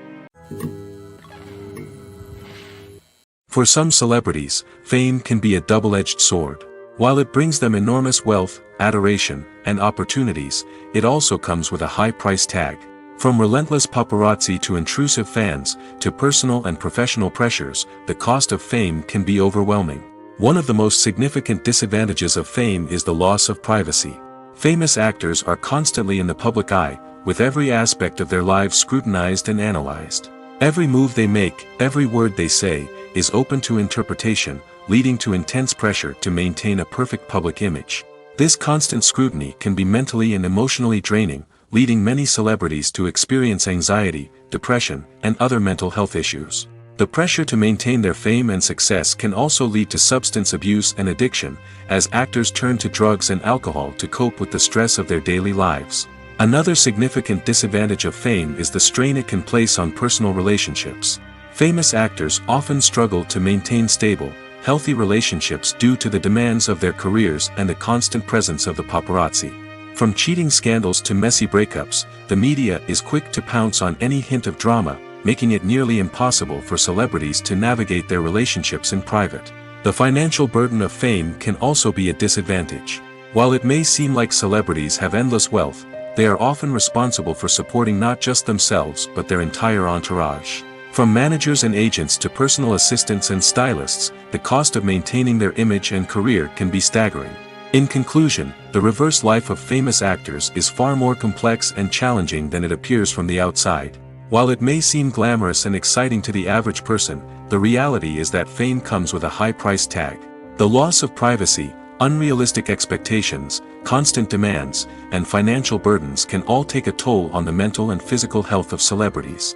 For some celebrities, fame can be a double-edged sword. While it brings them enormous wealth, adoration, and opportunities, it also comes with a high price tag. From relentless paparazzi to intrusive fans, to personal and professional pressures, the cost of fame can be overwhelming. One of the most significant disadvantages of fame is the loss of privacy. Famous actors are constantly in the public eye, with every aspect of their lives scrutinized and analyzed. Every move they make, every word they say, is open to interpretation, leading to intense pressure to maintain a perfect public image. This constant scrutiny can be mentally and emotionally draining, leading many celebrities to experience anxiety, depression, and other mental health issues. The pressure to maintain their fame and success can also lead to substance abuse and addiction, as actors turn to drugs and alcohol to cope with the stress of their daily lives. Another significant disadvantage of fame is the strain it can place on personal relationships. Famous actors often struggle to maintain stable, healthy relationships due to the demands of their careers and the constant presence of the paparazzi. From cheating scandals to messy breakups, the media is quick to pounce on any hint of drama, making it nearly impossible for celebrities to navigate their relationships in private. The financial burden of fame can also be a disadvantage. While it may seem like celebrities have endless wealth, they are often responsible for supporting not just themselves but their entire entourage. From managers and agents to personal assistants and stylists, the cost of maintaining their image and career can be staggering. In conclusion, the reverse life of famous actors is far more complex and challenging than it appears from the outside. While it may seem glamorous and exciting to the average person, the reality is that fame comes with a high price tag. The loss of privacy, unrealistic expectations, constant demands, and financial burdens can all take a toll on the mental and physical health of celebrities.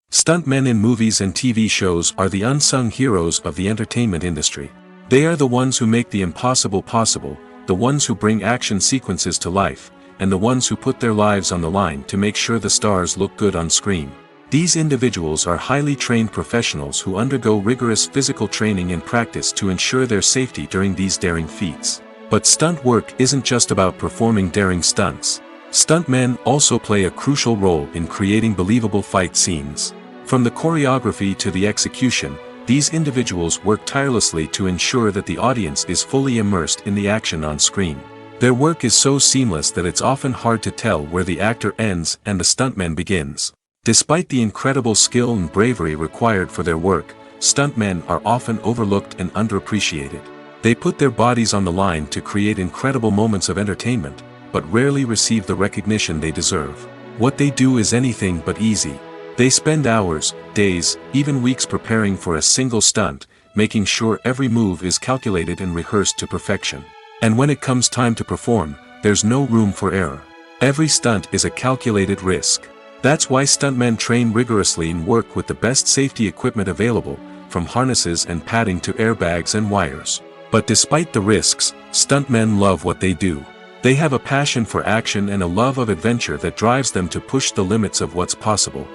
Stuntmen in movies and TV shows are the unsung heroes of the entertainment industry. They are the ones who make the impossible possible, the ones who bring action sequences to life, and the ones who put their lives on the line to make sure the stars look good on screen. These individuals are highly trained professionals who undergo rigorous physical training and practice to ensure their safety during these daring feats. But stunt work isn't just about performing daring stunts. Stuntmen also play a crucial role in creating believable fight scenes. From the choreography to the execution, These individuals work tirelessly to ensure that the audience is fully immersed in the action on screen. Their work is so seamless that it's often hard to tell where the actor ends and the stuntman begins. Despite the incredible skill and bravery required for their work, stuntmen are often overlooked and underappreciated. They put their bodies on the line to create incredible moments of entertainment, but rarely receive the recognition they deserve. What they do is anything but easy. They spend hours, days, even weeks preparing for a single stunt, making sure every move is calculated and rehearsed to perfection. And when it comes time to perform, there's no room for error. Every stunt is a calculated risk. That's why stuntmen train rigorously and work with the best safety equipment available, from harnesses and padding to airbags and wires. But despite the risks, stuntmen love what they do. They have a passion for action and a love of adventure that drives them to push the limits of what's possible.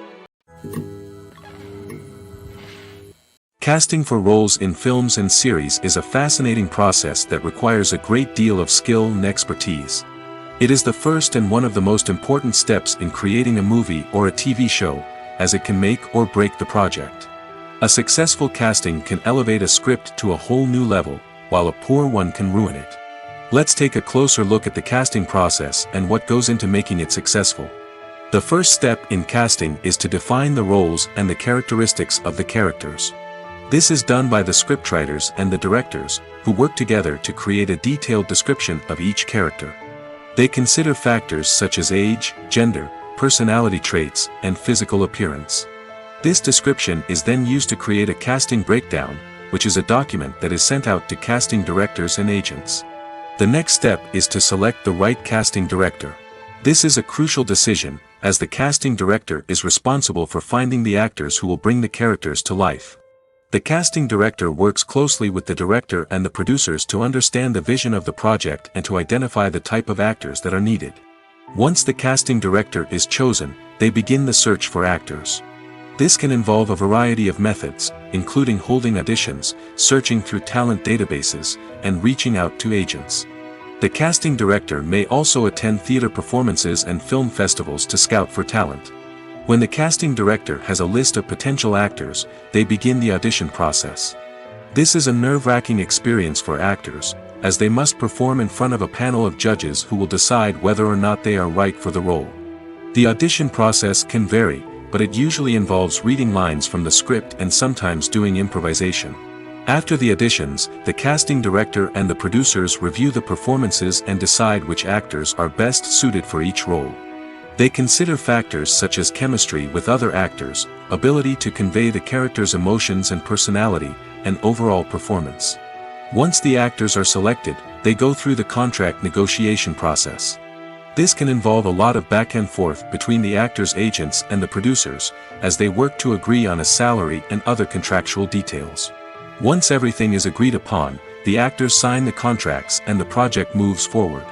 Casting for roles in films and series is a fascinating process that requires a great deal of skill and expertise. It is the first and one of the most important steps in creating a movie or a TV show, as it can make or break the project. A successful casting can elevate a script to a whole new level, while a poor one can ruin it. Let's take a closer look at the casting process and what goes into making it successful. The first step in casting is to define the roles and the characteristics of the characters. This is done by the scriptwriters and the directors, who work together to create a detailed description of each character. They consider factors such as age, gender, personality traits, and physical appearance. This description is then used to create a casting breakdown, which is a document that is sent out to casting directors and agents. The next step is to select the right casting director. This is a crucial decision, as the casting director is responsible for finding the actors who will bring the characters to life. The casting director works closely with the director and the producers to understand the vision of the project and to identify the type of actors that are needed. Once the casting director is chosen, they begin the search for actors. This can involve a variety of methods, including holding auditions, searching through talent databases, and reaching out to agents. The casting director may also attend theater performances and film festivals to scout for talent. When the casting director has a list of potential actors, they begin the audition process. This is a nerve-wracking experience for actors, as they must perform in front of a panel of judges who will decide whether or not they are right for the role. The audition process can vary, but it usually involves reading lines from the script and sometimes doing improvisation. After the auditions, the casting director and the producers review the performances and decide which actors are best suited for each role. They consider factors such as chemistry with other actors, ability to convey the character's emotions and personality, and overall performance. Once the actors are selected, they go through the contract negotiation process. This can involve a lot of back and forth between the actors' agents and the producers, as they work to agree on a salary and other contractual details. Once everything is agreed upon, the actors sign the contracts and the project moves forward.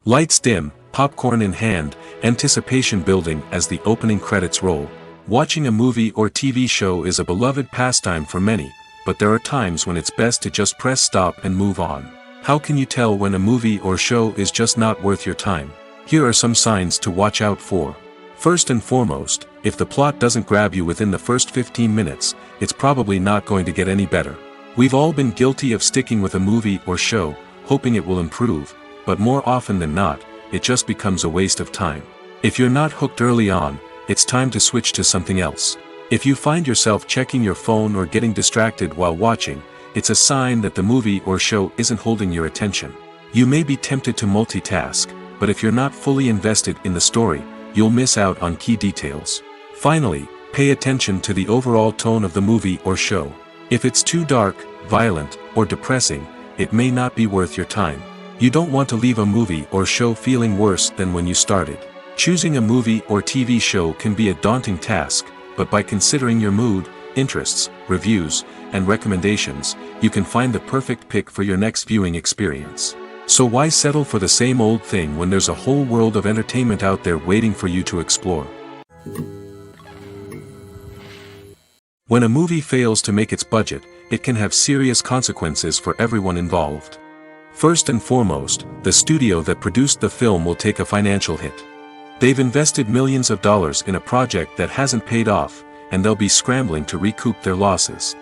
Lights dim, popcorn in hand, anticipation building as the opening credits roll. Watching a movie or TV show is a beloved pastime for many, but there are times when it's best to just press stop and move on. How can you tell when a movie or show is just not worth your time? Here are some signs to watch out for. First and foremost, if the plot doesn't grab you within the first 15 minutes, it's probably not going to get any better. We've all been guilty of sticking with a movie or show, hoping it will improve, but more often than not, it just becomes a waste of time. If you're not hooked early on, it's time to switch to something else. If you find yourself checking your phone or getting distracted while watching, it's a sign that the movie or show isn't holding your attention. You may be tempted to multitask, but if you're not fully invested in the story, you'll miss out on key details. Finally, pay attention to the overall tone of the movie or show. If it's too dark, violent, or depressing, it may not be worth your time. You don't want to leave a movie or show feeling worse than when you started. Choosing a movie or TV show can be a daunting task, but by considering your mood, interests, reviews, and recommendations, you can find the perfect pick for your next viewing experience. So why settle for the same old thing when there's a whole world of entertainment out there waiting for you to explore? When a movie fails to make its budget, it can have serious consequences for everyone involved. First and foremost, the studio that produced the film will take a financial hit. They've invested millions of dollars in a project that hasn't paid off, and they'll be scrambling to recoup their losses.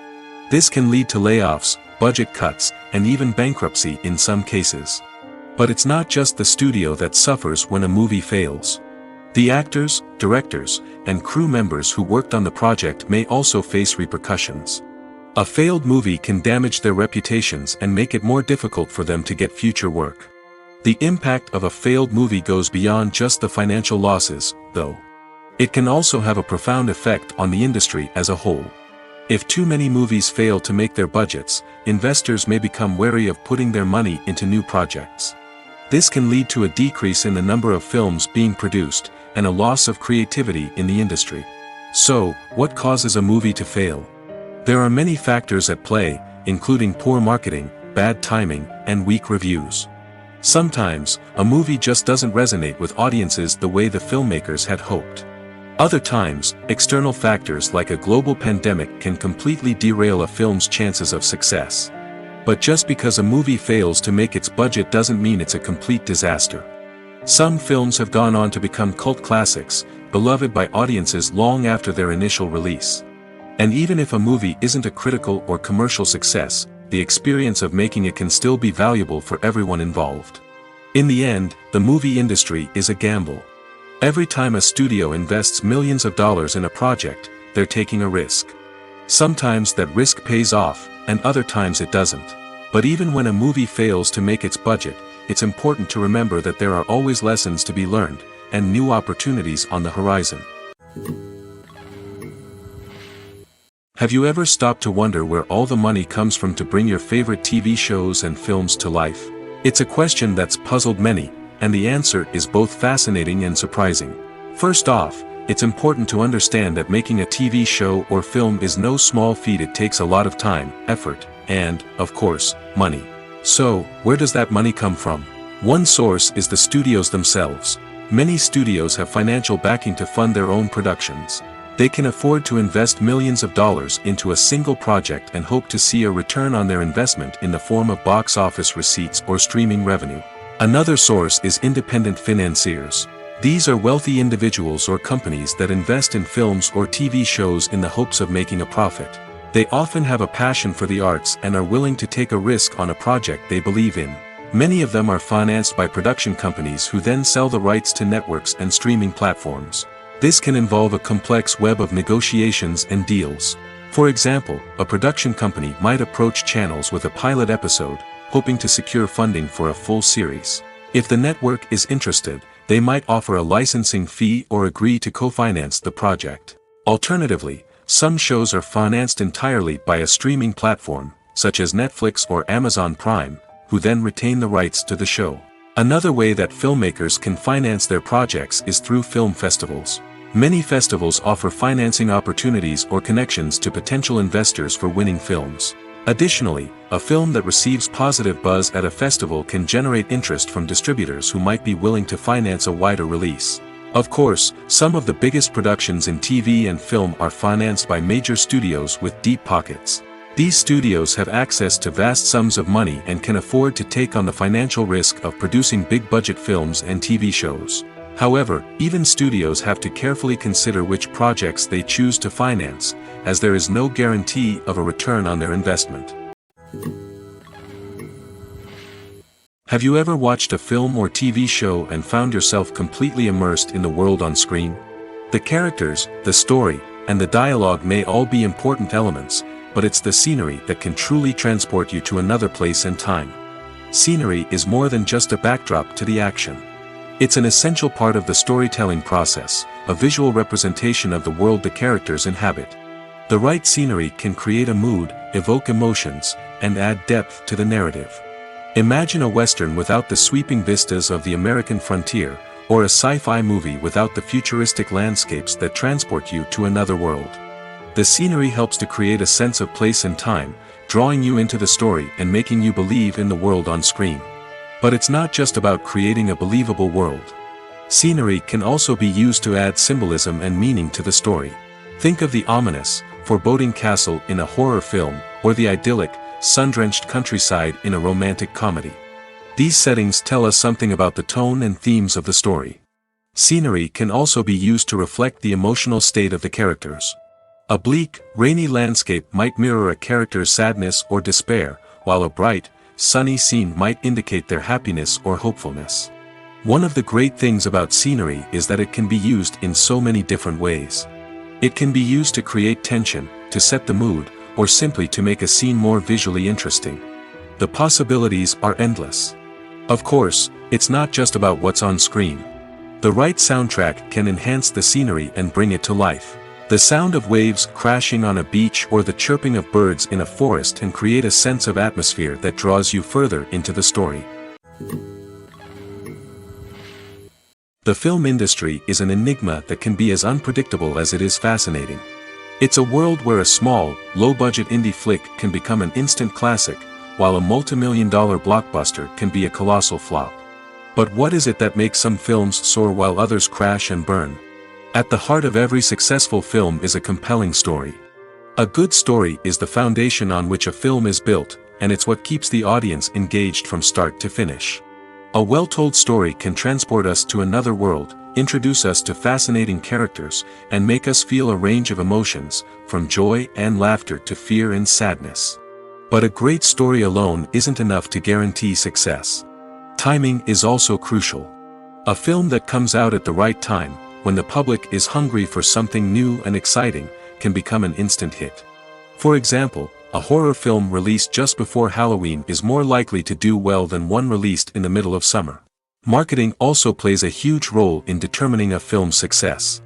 This can lead to layoffs, budget cuts, and even bankruptcy in some cases. But it's not just the studio that suffers when a movie fails. The actors, directors, and crew members who worked on the project may also face repercussions. A failed movie can damage their reputations and make it more difficult for them to get future work. The impact of a failed movie goes beyond just the financial losses, though. It can also have a profound effect on the industry as a whole. If too many movies fail to make their budgets, investors may become wary of putting their money into new projects. This can lead to a decrease in the number of films being produced, and a loss of creativity in the industry. So, what causes a movie to fail? There are many factors at play, including poor marketing, bad timing, and weak reviews. Sometimes, a movie just doesn't resonate with audiences the way the filmmakers had hoped. Other times, external factors like a global pandemic can completely derail a film's chances of success. But just because a movie fails to make its budget doesn't mean it's a complete disaster. Some films have gone on to become cult classics, beloved by audiences long after their initial release. And even if a movie isn't a critical or commercial success, the experience of making it can still be valuable for everyone involved. In the end, the movie industry is a gamble. Every time a studio invests millions of dollars in a project, they're taking a risk. Sometimes that risk pays off, and other times it doesn't. But even when a movie fails to make its budget, it's important to remember that there are always lessons to be learned, and new opportunities on the horizon. Have you ever stopped to wonder where all the money comes from to bring your favorite TV shows and films to life? It's a question that's puzzled many, and the answer is both fascinating and surprising. First off, it's important to understand that making a TV show or film is no small feat. It takes a lot of time, effort, and, of course, money. So, where does that money come from? One source is the studios themselves. Many studios have financial backing to fund their own productions. They can afford to invest millions of dollars into a single project and hope to see a return on their investment in the form of box office receipts or streaming revenue. Another source is independent financiers. These are wealthy individuals or companies that invest in films or TV shows in the hopes of making a profit. They often have a passion for the arts and are willing to take a risk on a project they believe in. Many of them are financed by production companies who then sell the rights to networks and streaming platforms. This can involve a complex web of negotiations and deals. For example, a production company might approach channels with a pilot episode, hoping to secure funding for a full series. If the network is interested, they might offer a licensing fee or agree to co-finance the project. Alternatively, some shows are financed entirely by a streaming platform, such as Netflix or Amazon Prime, who then retain the rights to the show. Another way that filmmakers can finance their projects is through film festivals. Many festivals offer financing opportunities or connections to potential investors for winning films. Additionally, a film that receives positive buzz at a festival can generate interest from distributors who might be willing to finance a wider release. Of course, some of the biggest productions in TV and film are financed by major studios with deep pockets. These studios have access to vast sums of money and can afford to take on the financial risk of producing big-budget films and TV shows. However, even studios have to carefully consider which projects they choose to finance, as there is no guarantee of a return on their investment. Have you ever watched a film or TV show and found yourself completely immersed in the world on screen? The characters, the story, and the dialogue may all be important elements, but it's the scenery that can truly transport you to another place and time. Scenery is more than just a backdrop to the action. It's an essential part of the storytelling process, a visual representation of the world the characters inhabit. The right scenery can create a mood, evoke emotions, and add depth to the narrative. Imagine a Western without the sweeping vistas of the American frontier, or a sci-fi movie without the futuristic landscapes that transport you to another world. The scenery helps to create a sense of place and time, drawing you into the story and making you believe in the world on screen. But it's not just about creating a believable world. Scenery can also be used to add symbolism and meaning to the story. Think of the ominous, foreboding castle in a horror film, or the idyllic, sun-drenched countryside in a romantic comedy. These settings tell us something about the tone and themes of the story. Scenery can also be used to reflect the emotional state of the characters. A bleak, rainy landscape might mirror a character's sadness or despair, while a bright, sunny scene might indicate their happiness or hopefulness. One of the great things about scenery is that it can be used in so many different ways. It can be used to create tension, to set the mood, or simply to make a scene more visually interesting. The possibilities are endless. Of course, it's not just about what's on screen. The right soundtrack can enhance the scenery and bring it to life. The sound of waves crashing on a beach or the chirping of birds in a forest can create a sense of atmosphere that draws you further into the story. The film industry is an enigma that can be as unpredictable as it is fascinating. It's a world where a small, low-budget indie flick can become an instant classic, while a multi-million-dollar blockbuster can be a colossal flop. But what is it that makes some films soar while others crash and burn? At the heart of every successful film is a compelling story. A good story is the foundation on which a film is built, and it's what keeps the audience engaged from start to finish. A well-told story can transport us to another world, introduce us to fascinating characters, and make us feel a range of emotions, from joy and laughter to fear and sadness. But a great story alone isn't enough to guarantee success. Timing is also crucial. A film that comes out at the right time, when the public is hungry for something new and exciting, can become an instant hit. For example, a horror film released just before Halloween is more likely to do well than one released in the middle of summer. Marketing also plays a huge role in determining a film's success.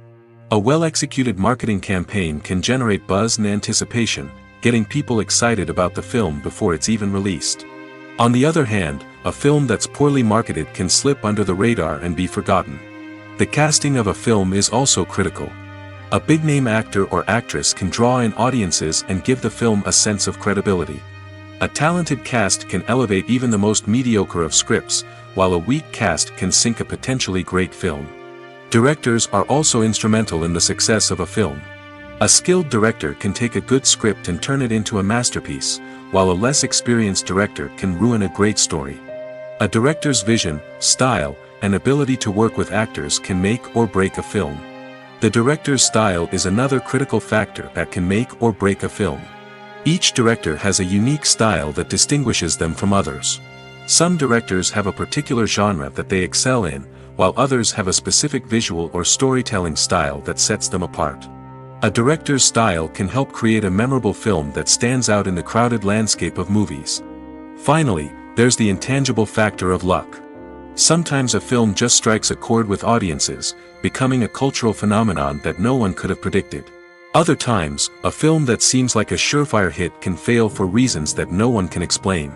A well-executed marketing campaign can generate buzz and anticipation, getting people excited about the film before it's even released. On the other hand, a film that's poorly marketed can slip under the radar and be forgotten. The casting of a film is also critical. A big-name actor or actress can draw in audiences and give the film a sense of credibility. A talented cast can elevate even the most mediocre of scripts, while a weak cast can sink a potentially great film. Directors are also instrumental in the success of a film. A skilled director can take a good script and turn it into a masterpiece, while a less experienced director can ruin a great story. A director's vision, style, and ability to work with actors can make or break a film. The director's style is another critical factor that can make or break a film. Each director has a unique style that distinguishes them from others. Some directors have a particular genre that they excel in, while others have a specific visual or storytelling style that sets them apart. A director's style can help create a memorable film that stands out in the crowded landscape of movies. Finally, there's the intangible factor of luck. Sometimes a film just strikes a chord with audiences, becoming a cultural phenomenon that no one could have predicted. Other times, a film that seems like a surefire hit can fail for reasons that no one can explain.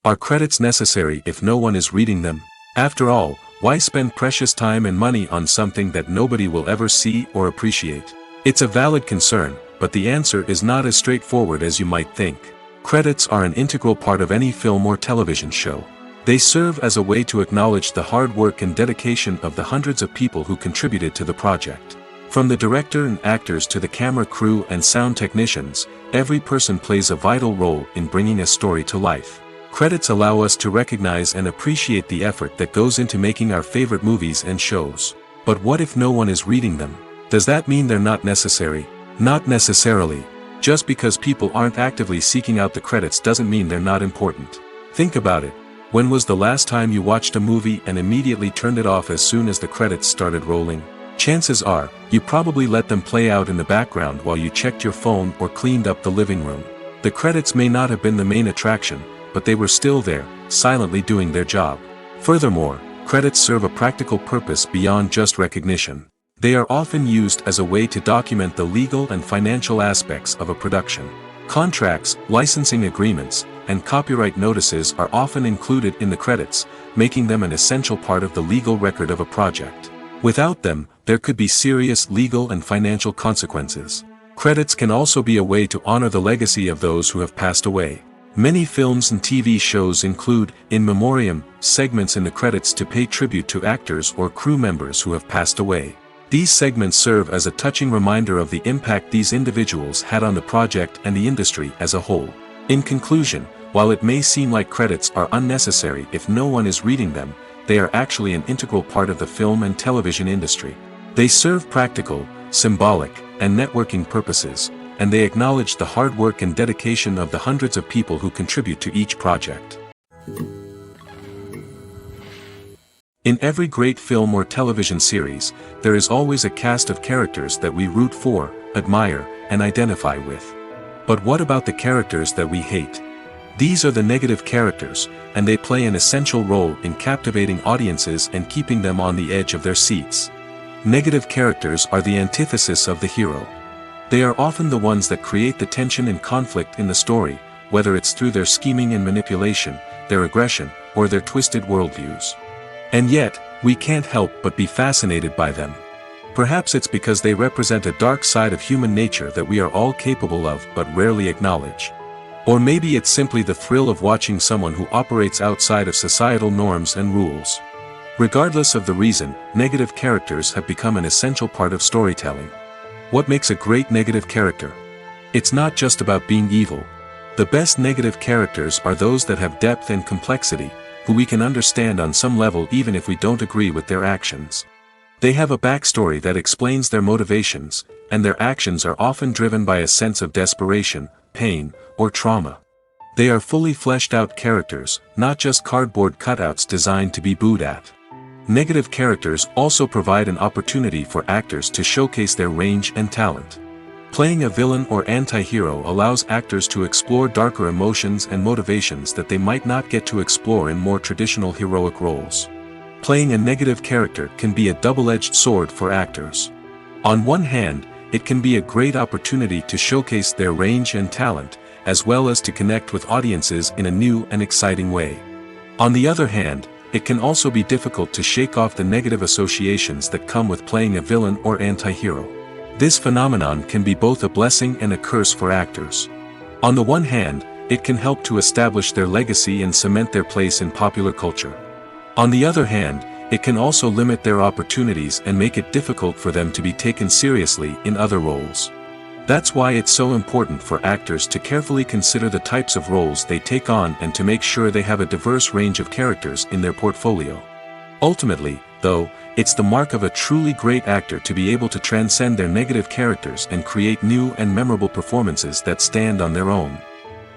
Are credits necessary if no one is reading them? After all, why spend precious time and money on something that nobody will ever see or appreciate? It's a valid concern, but the answer is not as straightforward as you might think. Credits are an integral part of any film or television show. They serve as a way to acknowledge the hard work and dedication of the hundreds of people who contributed to the project. From the director and actors to the camera crew and sound technicians, every person plays a vital role in bringing a story to life. Credits allow us to recognize and appreciate the effort that goes into making our favorite movies and shows. But what if no one is reading them? Does that mean they're not necessary? Not necessarily. Just because people aren't actively seeking out the credits doesn't mean they're not important. Think about it. When was the last time you watched a movie and immediately turned it off as soon as the credits started rolling? Chances are, you probably let them play out in the background while you checked your phone or cleaned up the living room. The credits may not have been the main attraction, but they were still there, silently doing their job. Furthermore, credits serve a practical purpose beyond just recognition. They are often used as a way to document the legal and financial aspects of a production. Contracts, licensing agreements, and copyright notices are often included in the credits, making them an essential part of the legal record of a project. Without them, there could be serious legal and financial consequences. Credits can also be a way to honor the legacy of those who have passed away. Many films and TV shows include, in memoriam, segments in the credits to pay tribute to actors or crew members who have passed away. These segments serve as a touching reminder of the impact these individuals had on the project and the industry as a whole. In conclusion, while it may seem like credits are unnecessary if no one is reading them, they are actually an integral part of the film and television industry. They serve practical, symbolic, and networking purposes, and they acknowledge the hard work and dedication of the hundreds of people who contribute to each project. In every great film or television series, there is always a cast of characters that we root for, admire, and identify with. But what about the characters that we hate? These are the negative characters, and they play an essential role in captivating audiences and keeping them on the edge of their seats. Negative characters are the antithesis of the hero. They are often the ones that create the tension and conflict in the story, whether it's through their scheming and manipulation, their aggression, or their twisted worldviews. And yet, we can't help but be fascinated by them. Perhaps it's because they represent a dark side of human nature that we are all capable of but rarely acknowledge. Or maybe it's simply the thrill of watching someone who operates outside of societal norms and rules. Regardless of the reason, negative characters have become an essential part of storytelling. What makes a great negative character? It's not just about being evil. The best negative characters are those that have depth and complexity, who we can understand on some level even if we don't agree with their actions. They have a backstory that explains their motivations, and their actions are often driven by a sense of desperation, pain, or trauma. They are fully fleshed out characters, not just cardboard cutouts designed to be booed at. Negative characters also provide an opportunity for actors to showcase their range and talent. Playing a villain or anti-hero allows actors to explore darker emotions and motivations that they might not get to explore in more traditional heroic roles. Playing a negative character can be a double-edged sword for actors. On one hand, it can be a great opportunity to showcase their range and talent, as well as to connect with audiences in a new and exciting way. On the other hand, it can also be difficult to shake off the negative associations that come with playing a villain or anti-hero. This phenomenon can be both a blessing and a curse for actors. On the one hand, it can help to establish their legacy and cement their place in popular culture. On the other hand, it can also limit their opportunities and make it difficult for them to be taken seriously in other roles. That's why it's so important for actors to carefully consider the types of roles they take on and to make sure they have a diverse range of characters in their portfolio. Ultimately, though, it's the mark of a truly great actor to be able to transcend their negative characters and create new and memorable performances that stand on their own.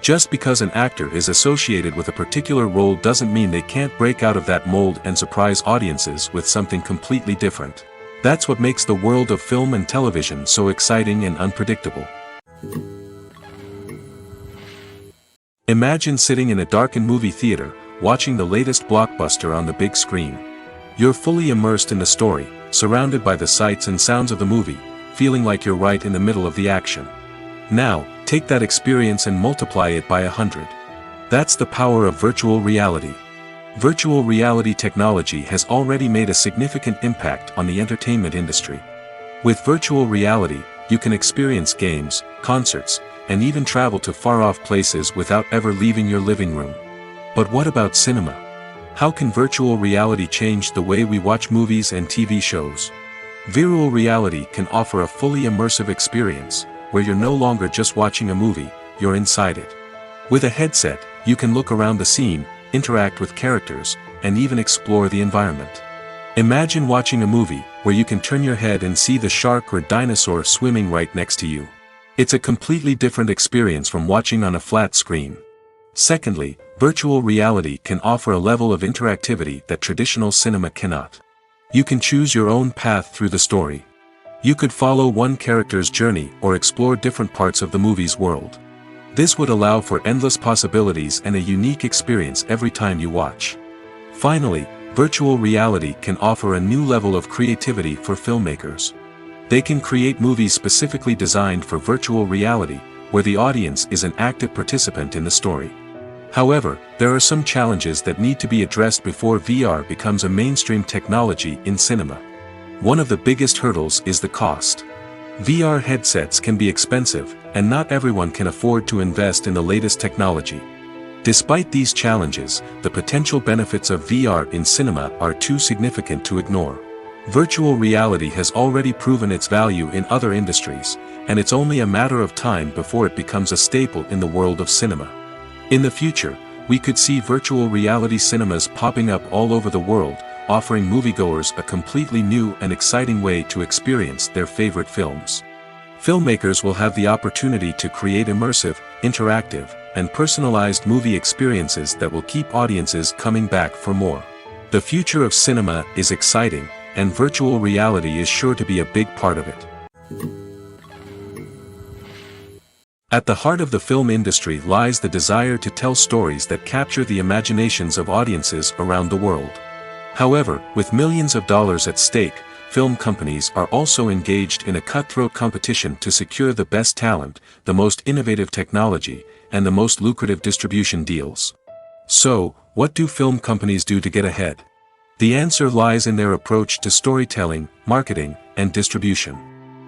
Just because an actor is associated with a particular role doesn't mean they can't break out of that mold and surprise audiences with something completely different. That's what makes the world of film and television so exciting and unpredictable. Imagine sitting in a darkened movie theater, watching the latest blockbuster on the big screen. You're fully immersed in the story, surrounded by the sights and sounds of the movie, feeling like you're right in the middle of the action. Now, take that experience and multiply it by 100. That's the power of virtual reality. Virtual reality technology has already made a significant impact on the entertainment industry. With virtual reality, you can experience games, concerts, and even travel to far-off places without ever leaving your living room. But what about cinema? How can virtual reality change the way we watch movies and TV shows? Virtual reality can offer a fully immersive experience, where you're no longer just watching a movie, you're inside it. With a headset, you can look around the scene, interact with characters, and even explore the environment. Imagine watching a movie, where you can turn your head and see the shark or dinosaur swimming right next to you. It's a completely different experience from watching on a flat screen. Secondly, virtual reality can offer a level of interactivity that traditional cinema cannot. You can choose your own path through the story. You could follow one character's journey or explore different parts of the movie's world. This would allow for endless possibilities and a unique experience every time you watch. Finally, virtual reality can offer a new level of creativity for filmmakers. They can create movies specifically designed for virtual reality, where the audience is an active participant in the story. However, there are some challenges that need to be addressed before VR becomes a mainstream technology in cinema. One of the biggest hurdles is the cost. VR headsets can be expensive, and not everyone can afford to invest in the latest technology. Despite these challenges, the potential benefits of VR in cinema are too significant to ignore. Virtual reality has already proven its value in other industries, and it's only a matter of time before it becomes a staple in the world of cinema. In the future, we could see virtual reality cinemas popping up all over the world, offering moviegoers a completely new and exciting way to experience their favorite films. Filmmakers will have the opportunity to create immersive, interactive, and personalized movie experiences that will keep audiences coming back for more. The future of cinema is exciting, and virtual reality is sure to be a big part of it. At the heart of the film industry lies the desire to tell stories that capture the imaginations of audiences around the world. However, with millions of dollars at stake, film companies are also engaged in a cutthroat competition to secure the best talent, the most innovative technology, and the most lucrative distribution deals. So, what do film companies do to get ahead? The answer lies in their approach to storytelling, marketing, and distribution.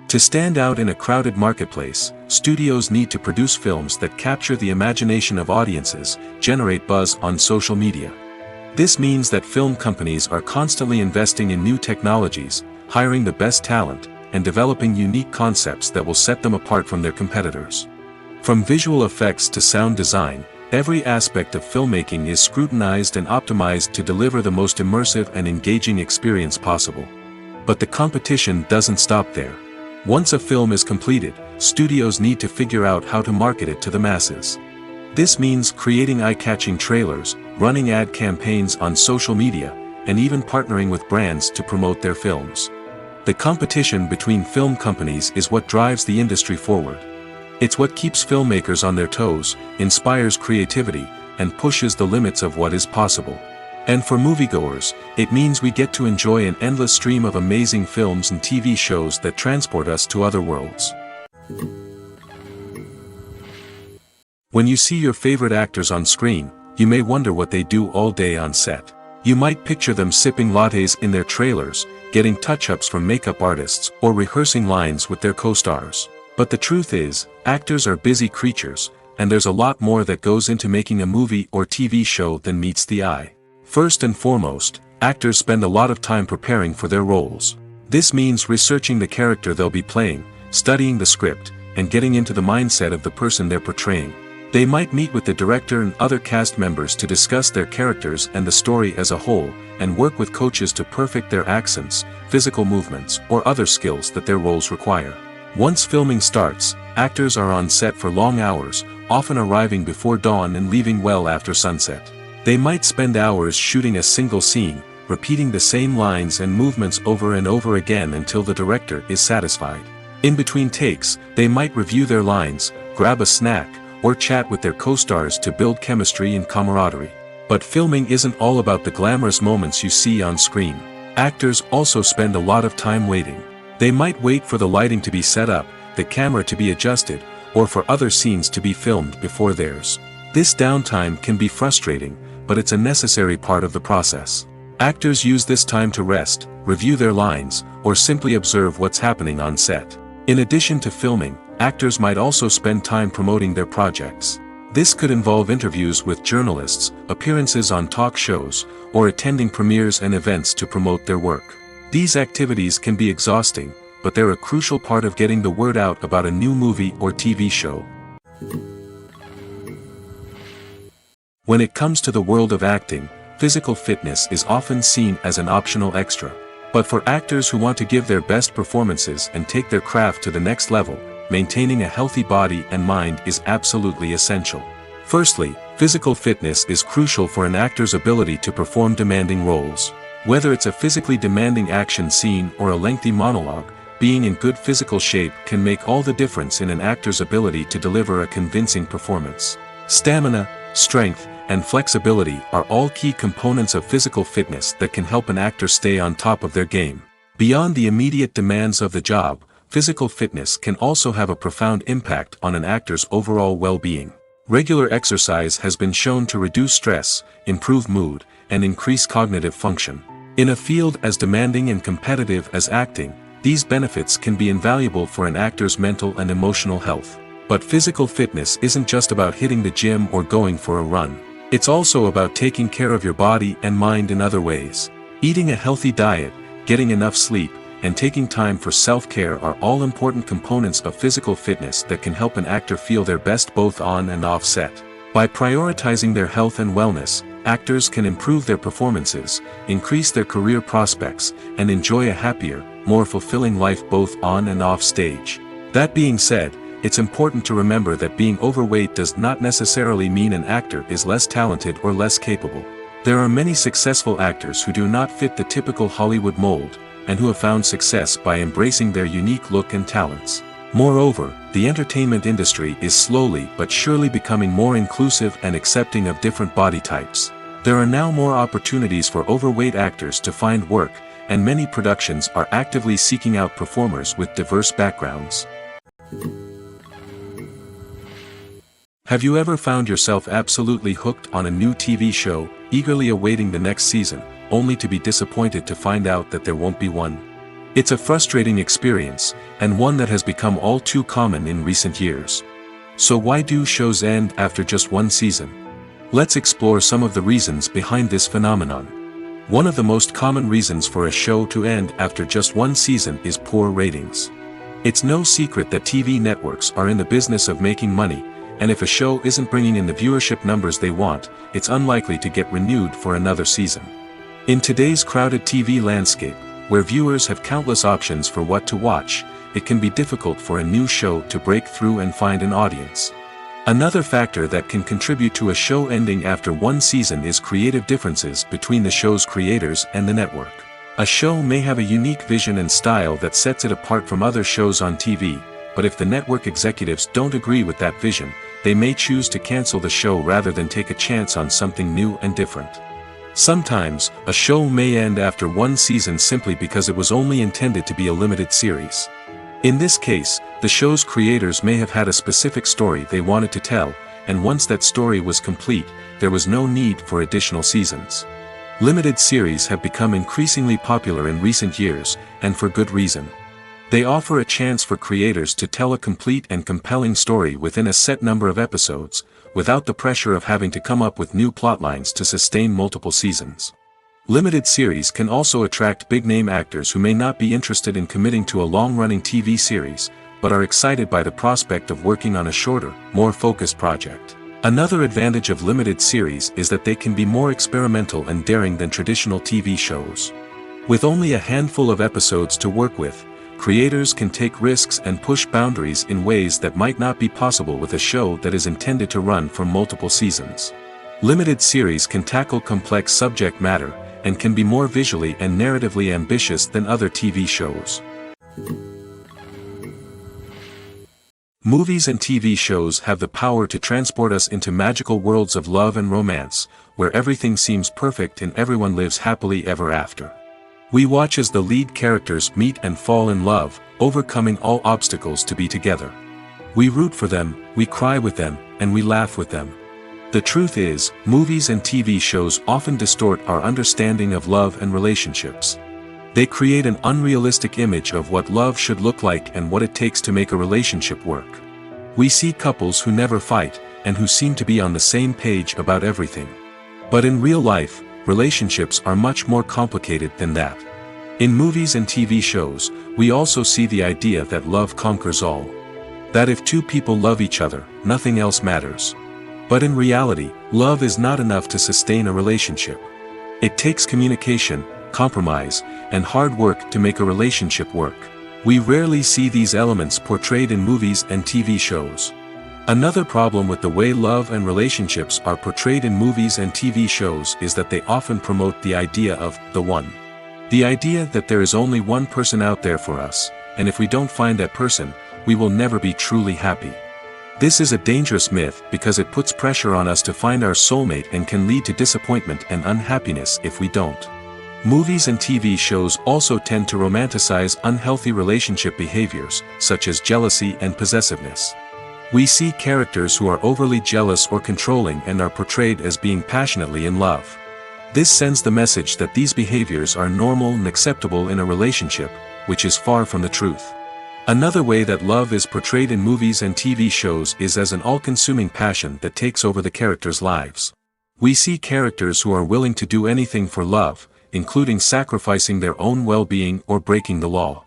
To stand out in a crowded marketplace, studios need to produce films that capture the imagination of audiences, generate buzz on social media. This means that film companies are constantly investing in new technologies, hiring the best talent, and developing unique concepts that will set them apart from their competitors. From visual effects to sound design, every aspect of filmmaking is scrutinized and optimized to deliver the most immersive and engaging experience possible. But the competition doesn't stop there. Once a film is completed, studios need to figure out how to market it to the masses. This means creating eye-catching trailers, running ad campaigns on social media, and even partnering with brands to promote their films. The competition between film companies is what drives the industry forward. It's what keeps filmmakers on their toes, inspires creativity, and pushes the limits of what is possible. And for moviegoers, it means we get to enjoy an endless stream of amazing films and TV shows that transport us to other worlds. When you see your favorite actors on screen, you may wonder what they do all day on set. You might picture them sipping lattes in their trailers, getting touch-ups from makeup artists, or rehearsing lines with their co-stars. But the truth is, actors are busy creatures, and there's a lot more that goes into making a movie or TV show than meets the eye. First and foremost, actors spend a lot of time preparing for their roles. This means researching the character they'll be playing, studying the script, and getting into the mindset of the person they're portraying. They might meet with the director and other cast members to discuss their characters and the story as a whole, and work with coaches to perfect their accents, physical movements, or other skills that their roles require. Once filming starts, actors are on set for long hours, often arriving before dawn and leaving well after sunset. They might spend hours shooting a single scene, repeating the same lines and movements over and over again until the director is satisfied. In between takes, they might review their lines, grab a snack, or chat with their co-stars to build chemistry and camaraderie. But filming isn't all about the glamorous moments you see on screen. Actors also spend a lot of time waiting. They might wait for the lighting to be set up, the camera to be adjusted, or for other scenes to be filmed before theirs. This downtime can be frustrating, but it's a necessary part of the process. Actors use this time to rest, review their lines, or simply observe what's happening on set. In addition to filming, actors might also spend time promoting their projects. This could involve interviews with journalists, appearances on talk shows, or attending premieres and events to promote their work. These activities can be exhausting, but they're a crucial part of getting the word out about a new movie or TV show. When it comes to the world of acting, physical fitness is often seen as an optional extra. But for actors who want to give their best performances and take their craft to the next level, maintaining a healthy body and mind is absolutely essential. Firstly, physical fitness is crucial for an actor's ability to perform demanding roles. Whether it's a physically demanding action scene or a lengthy monologue, being in good physical shape can make all the difference in an actor's ability to deliver a convincing performance. Stamina, strength, and flexibility are all key components of physical fitness that can help an actor stay on top of their game. Beyond the immediate demands of the job, physical fitness can also have a profound impact on an actor's overall well-being. Regular exercise has been shown to reduce stress, improve mood, and increase cognitive function. In a field as demanding and competitive as acting, these benefits can be invaluable for an actor's mental and emotional health. But physical fitness isn't just about hitting the gym or going for a run. It's also about taking care of your body and mind in other ways. Eating a healthy diet, getting enough sleep, and taking time for self-care are all important components of physical fitness that can help an actor feel their best both on and off set. By prioritizing their health and wellness, actors can improve their performances, increase their career prospects, and enjoy a happier, more fulfilling life both on and off stage. That being said, it's important to remember that being overweight does not necessarily mean an actor is less talented or less capable. There are many successful actors who do not fit the typical Hollywood mold, and who have found success by embracing their unique look and talents. Moreover, the entertainment industry is slowly but surely becoming more inclusive and accepting of different body types. There are now more opportunities for overweight actors to find work, and many productions are actively seeking out performers with diverse backgrounds. Have you ever found yourself absolutely hooked on a new TV show, eagerly awaiting the next season, only to be disappointed to find out that there won't be one? It's a frustrating experience, and one that has become all too common in recent years. So why do shows end after just one season? Let's explore some of the reasons behind this phenomenon. One of the most common reasons for a show to end after just one season is poor ratings. It's no secret that TV networks are in the business of making money, and if a show isn't bringing in the viewership numbers they want, it's unlikely to get renewed for another season. In today's crowded TV landscape, where viewers have countless options for what to watch, it can be difficult for a new show to break through and find an audience. Another factor that can contribute to a show ending after one season is creative differences between the show's creators and the network. A show may have a unique vision and style that sets it apart from other shows on TV, but if the network executives don't agree with that vision, they may choose to cancel the show rather than take a chance on something new and different. Sometimes, a show may end after one season simply because it was only intended to be a limited series. In this case, the show's creators may have had a specific story they wanted to tell, and once that story was complete, there was no need for additional seasons. Limited series have become increasingly popular in recent years, and for good reason. They offer a chance for creators to tell a complete and compelling story within a set number of episodes, without the pressure of having to come up with new plotlines to sustain multiple seasons. Limited series can also attract big-name actors who may not be interested in committing to a long-running TV series, but are excited by the prospect of working on a shorter, more focused project. Another advantage of limited series is that they can be more experimental and daring than traditional TV shows. With only a handful of episodes to work with, creators can take risks and push boundaries in ways that might not be possible with a show that is intended to run for multiple seasons. Limited series can tackle complex subject matter, and can be more visually and narratively ambitious than other TV shows. Movies and TV shows have the power to transport us into magical worlds of love and romance, where everything seems perfect and everyone lives happily ever after. We watch as the lead characters meet and fall in love, overcoming all obstacles to be together. We root for them, we cry with them, and we laugh with them. The truth is, movies and TV shows often distort our understanding of love and relationships. They create an unrealistic image of what love should look like and what it takes to make a relationship work. We see couples who never fight, and who seem to be on the same page about everything. But in real life, relationships are much more complicated than that. In movies and TV shows, we also see the idea that love conquers all. That if two people love each other, nothing else matters. But in reality, love is not enough to sustain a relationship. It takes communication, compromise, and hard work to make a relationship work. We rarely see these elements portrayed in movies and TV shows. Another problem with the way love and relationships are portrayed in movies and TV shows is that they often promote the idea of the one. The idea that there is only one person out there for us, and if we don't find that person, we will never be truly happy. This is a dangerous myth because it puts pressure on us to find our soulmate and can lead to disappointment and unhappiness if we don't. Movies and TV shows also tend to romanticize unhealthy relationship behaviors, such as jealousy and possessiveness. We see characters who are overly jealous or controlling and are portrayed as being passionately in love. This sends the message that these behaviors are normal and acceptable in a relationship, which is far from the truth. Another way that love is portrayed in movies and TV shows is as an all-consuming passion that takes over the characters' lives. We see characters who are willing to do anything for love, including sacrificing their own well-being or breaking the law.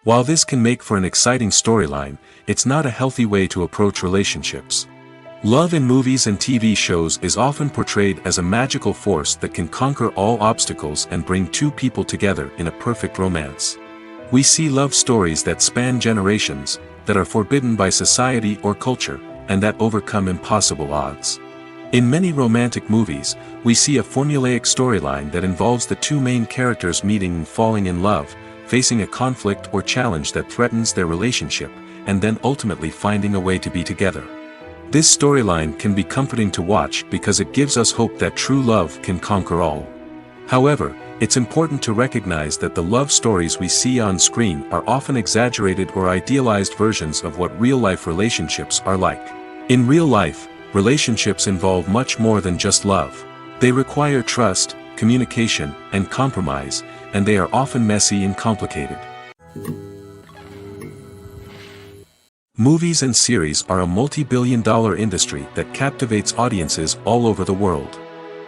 While this can make for an exciting storyline, it's not a healthy way to approach relationships. Love in movies and TV shows is often portrayed as a magical force that can conquer all obstacles and bring two people together in a perfect romance. We see love stories that span generations, that are forbidden by society or culture, and that overcome impossible odds. In many romantic movies, we see a formulaic storyline that involves the two main characters meeting and falling in love, facing a conflict or challenge that threatens their relationship, and then ultimately finding a way to be together. This storyline can be comforting to watch because it gives us hope that true love can conquer all. However, it's important to recognize that the love stories we see on screen are often exaggerated or idealized versions of what real-life relationships are like. In real life, relationships involve much more than just love. They require trust, communication, and compromise, and they are often messy and complicated. Movies and series are a multi-billion-dollar industry that captivates audiences all over the world.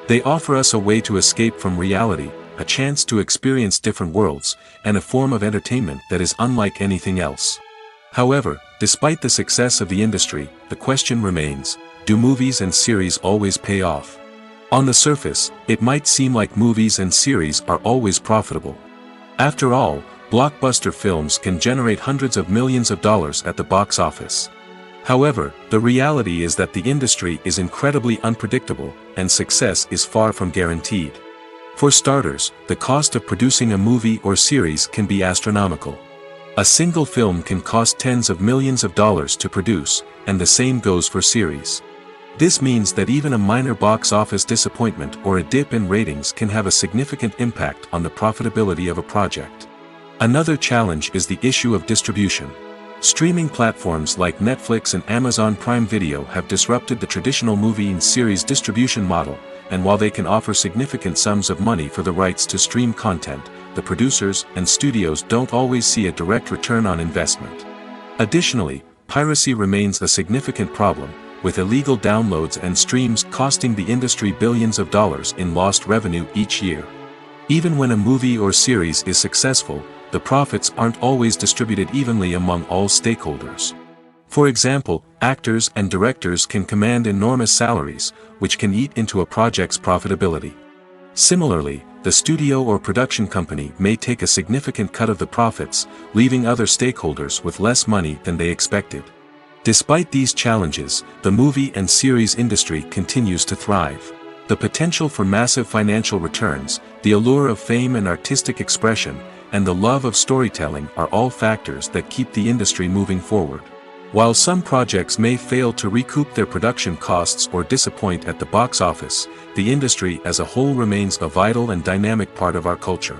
They offer us a way to escape from reality, a chance to experience different worlds, and a form of entertainment that is unlike anything else. However, despite the success of the industry, the question remains, do movies and series always pay off? On the surface, it might seem like movies and series are always profitable. After all, blockbuster films can generate hundreds of millions of dollars at the box office. However, the reality is that the industry is incredibly unpredictable, and success is far from guaranteed. For starters, the cost of producing a movie or series can be astronomical. A single film can cost tens of millions of dollars to produce, and the same goes for series. This means that even a minor box office disappointment or a dip in ratings can have a significant impact on the profitability of a project. Another challenge is the issue of distribution. Streaming platforms like Netflix and Amazon Prime Video have disrupted the traditional movie and series distribution model, and while they can offer significant sums of money for the rights to stream content, the producers and studios don't always see a direct return on investment. Additionally, piracy remains a significant problem, with illegal downloads and streams costing the industry billions of dollars in lost revenue each year. Even when a movie or series is successful, the profits aren't always distributed evenly among all stakeholders. For example, actors and directors can command enormous salaries, which can eat into a project's profitability. Similarly, the studio or production company may take a significant cut of the profits, leaving other stakeholders with less money than they expected. Despite these challenges, the movie and series industry continues to thrive. The potential for massive financial returns, the allure of fame and artistic expression, and the love of storytelling are all factors that keep the industry moving forward. While some projects may fail to recoup their production costs or disappoint at the box office, the industry as a whole remains a vital and dynamic part of our culture.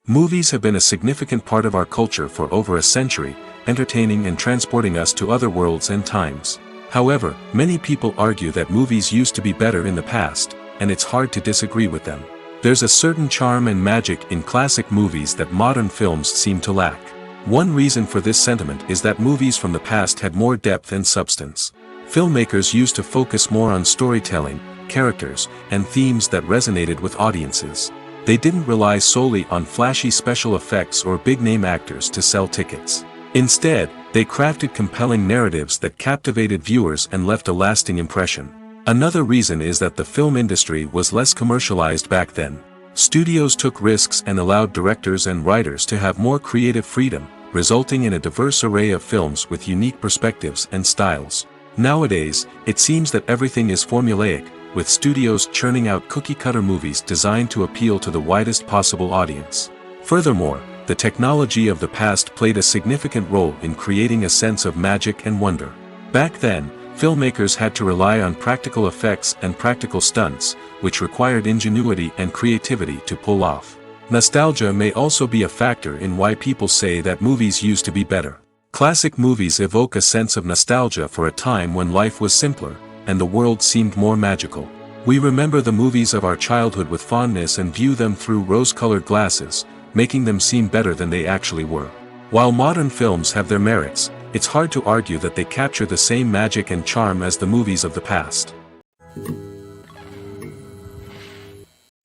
Movies have been a significant part of our culture for over a century, entertaining and transporting us to other worlds and times. However, many people argue that movies used to be better in the past, and it's hard to disagree with them. There's a certain charm and magic in classic movies that modern films seem to lack. One reason for this sentiment is that movies from the past had more depth and substance. Filmmakers used to focus more on storytelling, characters, and themes that resonated with audiences. They didn't rely solely on flashy special effects or big-name actors to sell tickets. Instead, they crafted compelling narratives that captivated viewers and left a lasting impression. Another reason is that the film industry was less commercialized back then. Studios took risks and allowed directors and writers to have more creative freedom, resulting in a diverse array of films with unique perspectives and styles. Nowadays, it seems that everything is formulaic, with studios churning out cookie-cutter movies designed to appeal to the widest possible audience. Furthermore, the technology of the past played a significant role in creating a sense of magic and wonder. Back then, filmmakers had to rely on practical effects and practical stunts, which required ingenuity and creativity to pull off. Nostalgia may also be a factor in why people say that movies used to be better. Classic movies evoke a sense of nostalgia for a time when life was simpler, and the world seemed more magical. We remember the movies of our childhood with fondness and view them through rose-colored glasses, making them seem better than they actually were. While modern films have their merits, it's hard to argue that they capture the same magic and charm as the movies of the past.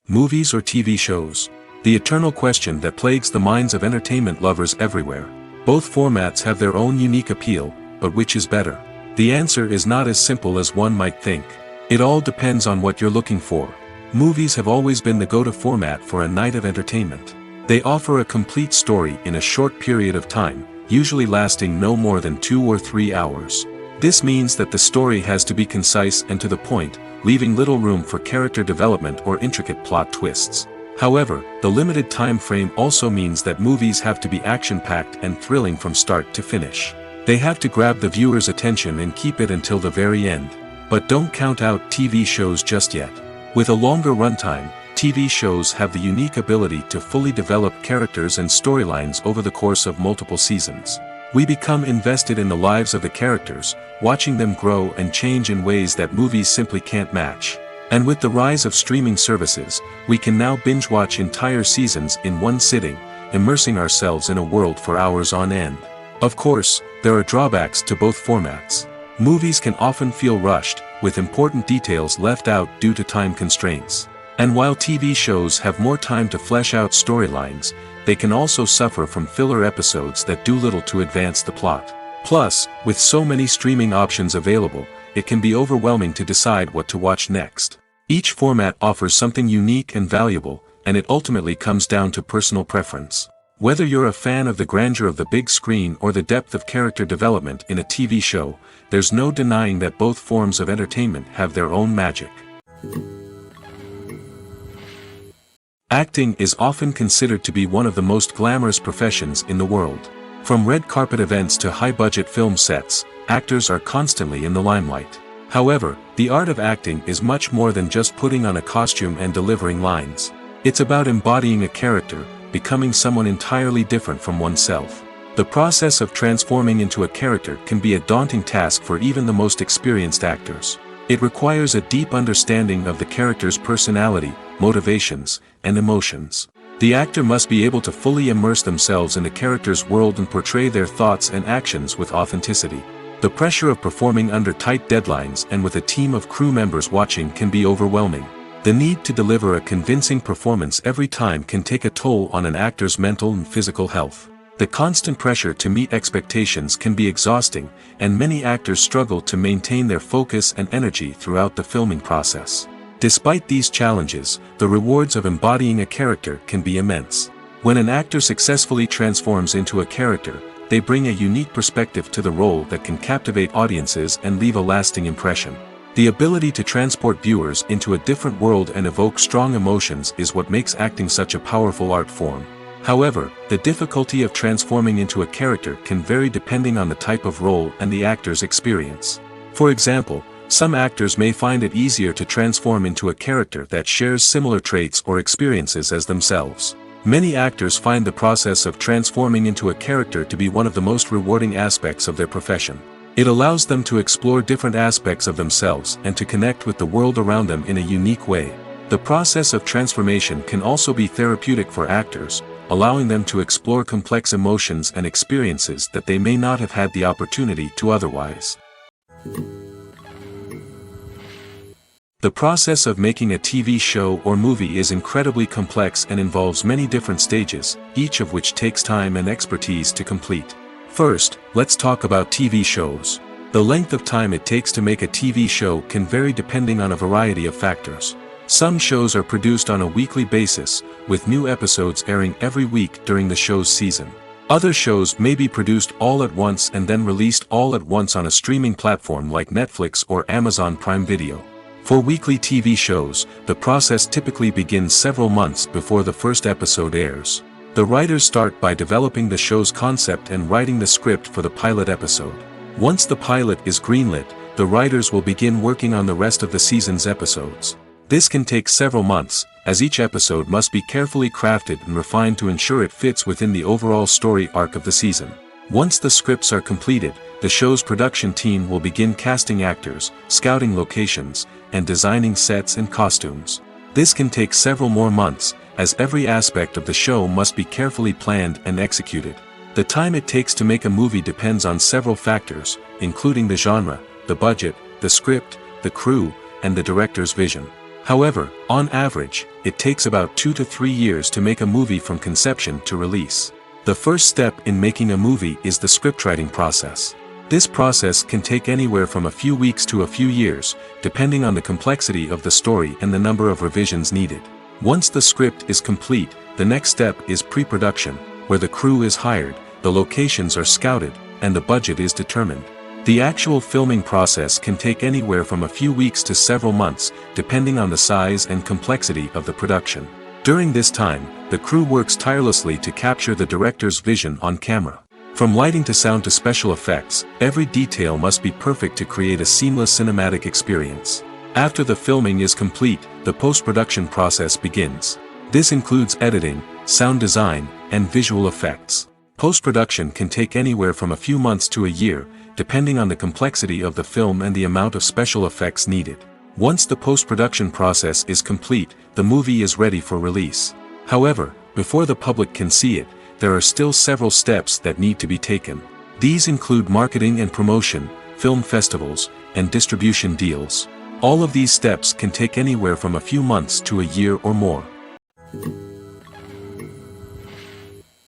Movies or TV shows? The eternal question that plagues the minds of entertainment lovers everywhere. Both formats have their own unique appeal, but which is better? The answer is not as simple as one might think. It all depends on what you're looking for. Movies have always been the go-to format for a night of entertainment. They offer a complete story in a short period of time, usually lasting no more than 2 or 3 hours. This means that the story has to be concise and to the point, leaving little room for character development or intricate plot twists. However, the limited time frame also means that movies have to be action-packed and thrilling from start to finish. They have to grab the viewer's attention and keep it until the very end. But don't count out TV shows just yet. With a longer runtime, TV shows have the unique ability to fully develop characters and storylines over the course of multiple seasons. We become invested in the lives of the characters, watching them grow and change in ways that movies simply can't match. And with the rise of streaming services, we can now binge-watch entire seasons in one sitting, immersing ourselves in a world for hours on end. Of course, there are drawbacks to both formats. Movies can often feel rushed, with important details left out due to time constraints. And while TV shows have more time to flesh out storylines, they can also suffer from filler episodes that do little to advance the plot. Plus, with so many streaming options available, it can be overwhelming to decide what to watch next. Each format offers something unique and valuable, and it ultimately comes down to personal preference. Whether you're a fan of the grandeur of the big screen or the depth of character development in a TV show, there's no denying that both forms of entertainment have their own magic. Acting is often considered to be one of the most glamorous professions in the world. From red carpet events to high-budget film sets, actors are constantly in the limelight. However, the art of acting is much more than just putting on a costume and delivering lines. It's about embodying a character, becoming someone entirely different from oneself. The process of transforming into a character can be a daunting task for even the most experienced actors. It requires a deep understanding of the character's personality, motivations, and emotions. The actor must be able to fully immerse themselves in the character's world and portray their thoughts and actions with authenticity. The pressure of performing under tight deadlines and with a team of crew members watching can be overwhelming. The need to deliver a convincing performance every time can take a toll on an actor's mental and physical health. The constant pressure to meet expectations can be exhausting, and many actors struggle to maintain their focus and energy throughout the filming process. Despite these challenges, the rewards of embodying a character can be immense. When an actor successfully transforms into a character, they bring a unique perspective to the role that can captivate audiences and leave a lasting impression. The ability to transport viewers into a different world and evoke strong emotions is what makes acting such a powerful art form. However, the difficulty of transforming into a character can vary depending on the type of role and the actor's experience. For example, some actors may find it easier to transform into a character that shares similar traits or experiences as themselves. Many actors find the process of transforming into a character to be one of the most rewarding aspects of their profession. It allows them to explore different aspects of themselves and to connect with the world around them in a unique way. The process of transformation can also be therapeutic for actors, allowing them to explore complex emotions and experiences that they may not have had the opportunity to otherwise. The process of making a TV show or movie is incredibly complex and involves many different stages, each of which takes time and expertise to complete. First, let's talk about TV shows. The length of time it takes to make a TV show can vary depending on a variety of factors. Some shows are produced on a weekly basis, with new episodes airing every week during the show's season. Other shows may be produced all at once and then released all at once on a streaming platform like Netflix or Amazon Prime Video. For weekly TV shows, the process typically begins several months before the first episode airs. The writers start by developing the show's concept and writing the script for the pilot episode. Once the pilot is greenlit, the writers will begin working on the rest of the season's episodes. This can take several months, as each episode must be carefully crafted and refined to ensure it fits within the overall story arc of the season. Once the scripts are completed, the show's production team will begin casting actors, scouting locations, and designing sets and costumes. This can take several more months, as every aspect of the show must be carefully planned and executed. The time it takes to make a movie depends on several factors, including the genre, the budget, the script, the crew, and the director's vision. However, on average, it takes about 2 to 3 years to make a movie from conception to release. The first step in making a movie is the scriptwriting process. This process can take anywhere from a few weeks to a few years, depending on the complexity of the story and the number of revisions needed. Once the script is complete, the next step is pre-production, where the crew is hired, the locations are scouted, and the budget is determined. The actual filming process can take anywhere from a few weeks to several months, depending on the size and complexity of the production. During this time, the crew works tirelessly to capture the director's vision on camera. From lighting to sound to special effects, every detail must be perfect to create a seamless cinematic experience. After the filming is complete, the post-production process begins. This includes editing, sound design, and visual effects. Post-production can take anywhere from a few months to a year, depending on the complexity of the film and the amount of special effects needed. Once the post-production process is complete, the movie is ready for release. However, before the public can see it, there are still several steps that need to be taken. These include marketing and promotion, film festivals, and distribution deals. All of these steps can take anywhere from a few months to a year or more.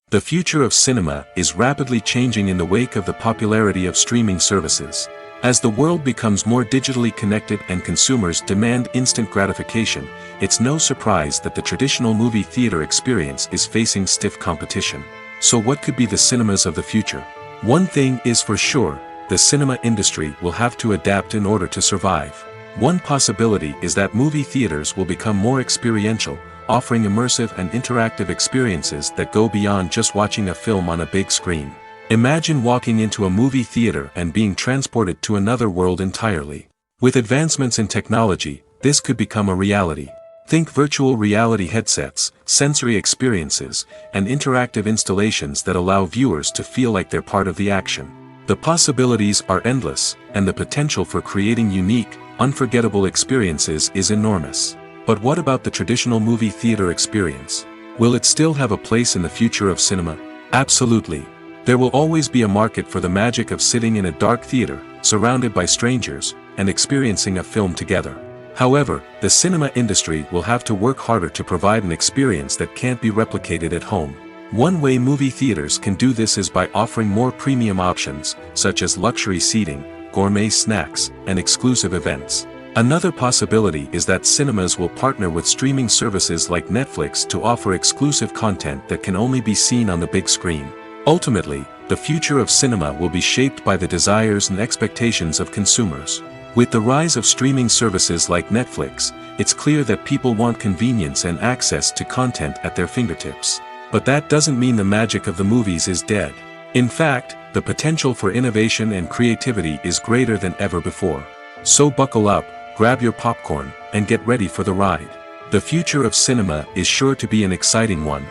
The future of cinema is rapidly changing in the wake of the popularity of streaming services. As the world becomes more digitally connected and consumers demand instant gratification, it's no surprise that the traditional movie theater experience is facing stiff competition. So what could be the cinemas of the future? One thing is for sure, the cinema industry will have to adapt in order to survive. One possibility is that movie theaters will become more experiential, offering immersive and interactive experiences that go beyond just watching a film on a big screen. Imagine walking into a movie theater and being transported to another world entirely. With advancements in technology, this could become a reality. Think virtual reality headsets, sensory experiences, and interactive installations that allow viewers to feel like they're part of the action. The possibilities are endless, and the potential for creating unique, unforgettable experiences is enormous. But what about the traditional movie theater experience? Will it still have a place in the future of cinema? Absolutely. There will always be a market for the magic of sitting in a dark theater, surrounded by strangers, and experiencing a film together. However, the cinema industry will have to work harder to provide an experience that can't be replicated at home. One way movie theaters can do this is by offering more premium options, such as luxury seating, gourmet snacks, and exclusive events. Another possibility is that cinemas will partner with streaming services like Netflix to offer exclusive content that can only be seen on the big screen. Ultimately, the future of cinema will be shaped by the desires and expectations of consumers. With the rise of streaming services like Netflix, it's clear that people want convenience and access to content at their fingertips. But that doesn't mean the magic of the movies is dead. In fact, the potential for innovation and creativity is greater than ever before. So buckle up, grab your popcorn, and get ready for the ride. The future of cinema is sure to be an exciting one.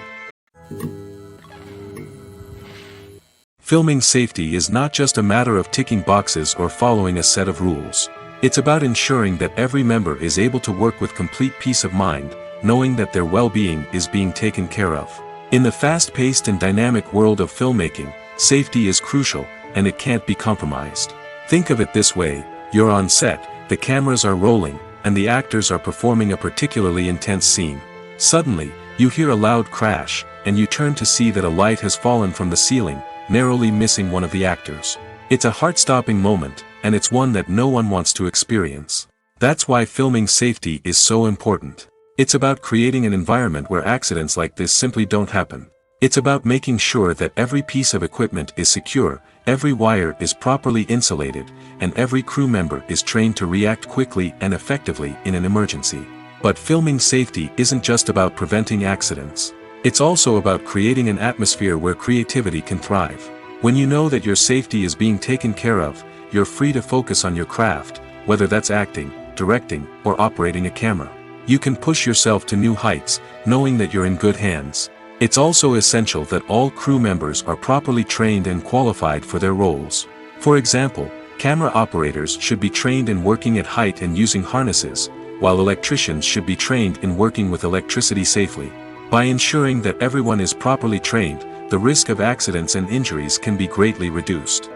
Filming safety is not just a matter of ticking boxes or following a set of rules. It's about ensuring that every member is able to work with complete peace of mind, knowing that their well-being is being taken care of. In the fast-paced and dynamic world of filmmaking, safety is crucial, and it can't be compromised. Think of it this way: you're on set, the cameras are rolling, and the actors are performing a particularly intense scene. Suddenly, you hear a loud crash, and you turn to see that a light has fallen from the ceiling, narrowly missing one of the actors. It's a heart-stopping moment, and it's one that no one wants to experience. That's why filming safety is so important. It's about creating an environment where accidents like this simply don't happen. It's about making sure that every piece of equipment is secure, every wire is properly insulated, and every crew member is trained to react quickly and effectively in an emergency. But filming safety isn't just about preventing accidents. It's also about creating an atmosphere where creativity can thrive. When you know that your safety is being taken care of, you're free to focus on your craft, whether that's acting, directing, or operating a camera. You can push yourself to new heights, knowing that you're in good hands. It's also essential that all crew members are properly trained and qualified for their roles. For example, camera operators should be trained in working at height and using harnesses, while electricians should be trained in working with electricity safely. By ensuring that everyone is properly trained, the risk of accidents and injuries can be greatly reduced.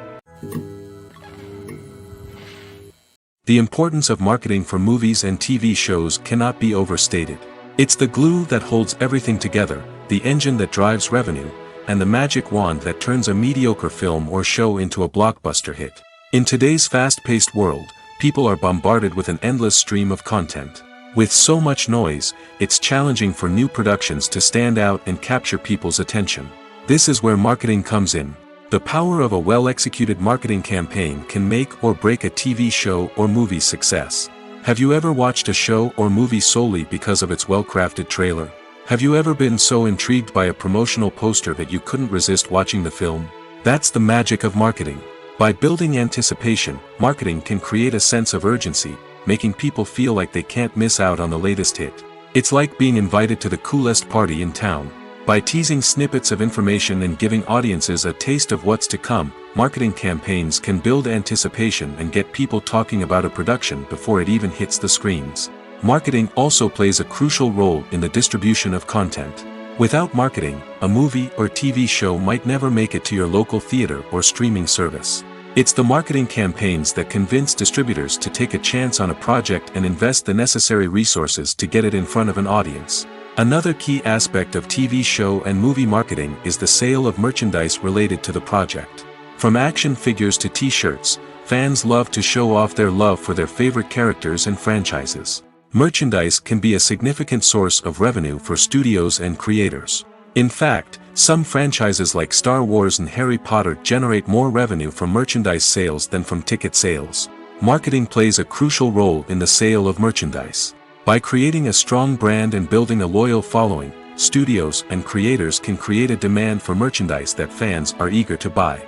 The importance of marketing for movies and TV shows cannot be overstated. It's the glue that holds everything together, the engine that drives revenue, and the magic wand that turns a mediocre film or show into a blockbuster hit. In today's fast-paced world, people are bombarded with an endless stream of content. With so much noise, it's challenging for new productions to stand out and capture people's attention. This is where marketing comes in. The power of a well-executed marketing campaign can make or break a TV show or movie's success. Have you ever watched a show or movie solely because of its well-crafted trailer? Have you ever been so intrigued by a promotional poster that you couldn't resist watching the film? That's the magic of marketing. By building anticipation, marketing can create a sense of urgency, making people feel like they can't miss out on the latest hit. It's like being invited to the coolest party in town. By teasing snippets of information and giving audiences a taste of what's to come, marketing campaigns can build anticipation and get people talking about a production before it even hits the screens. Marketing also plays a crucial role in the distribution of content. Without marketing, a movie or TV show might never make it to your local theater or streaming service. It's the marketing campaigns that convince distributors to take a chance on a project and invest the necessary resources to get it in front of an audience. Another key aspect of TV show and movie marketing is the sale of merchandise related to the project. From action figures to t-shirts, fans love to show off their love for their favorite characters and franchises. Merchandise can be a significant source of revenue for studios and creators. In fact, some franchises like Star Wars and Harry Potter generate more revenue from merchandise sales than from ticket sales. Marketing plays a crucial role in the sale of merchandise. By creating a strong brand and building a loyal following, studios and creators can create a demand for merchandise that fans are eager to buy.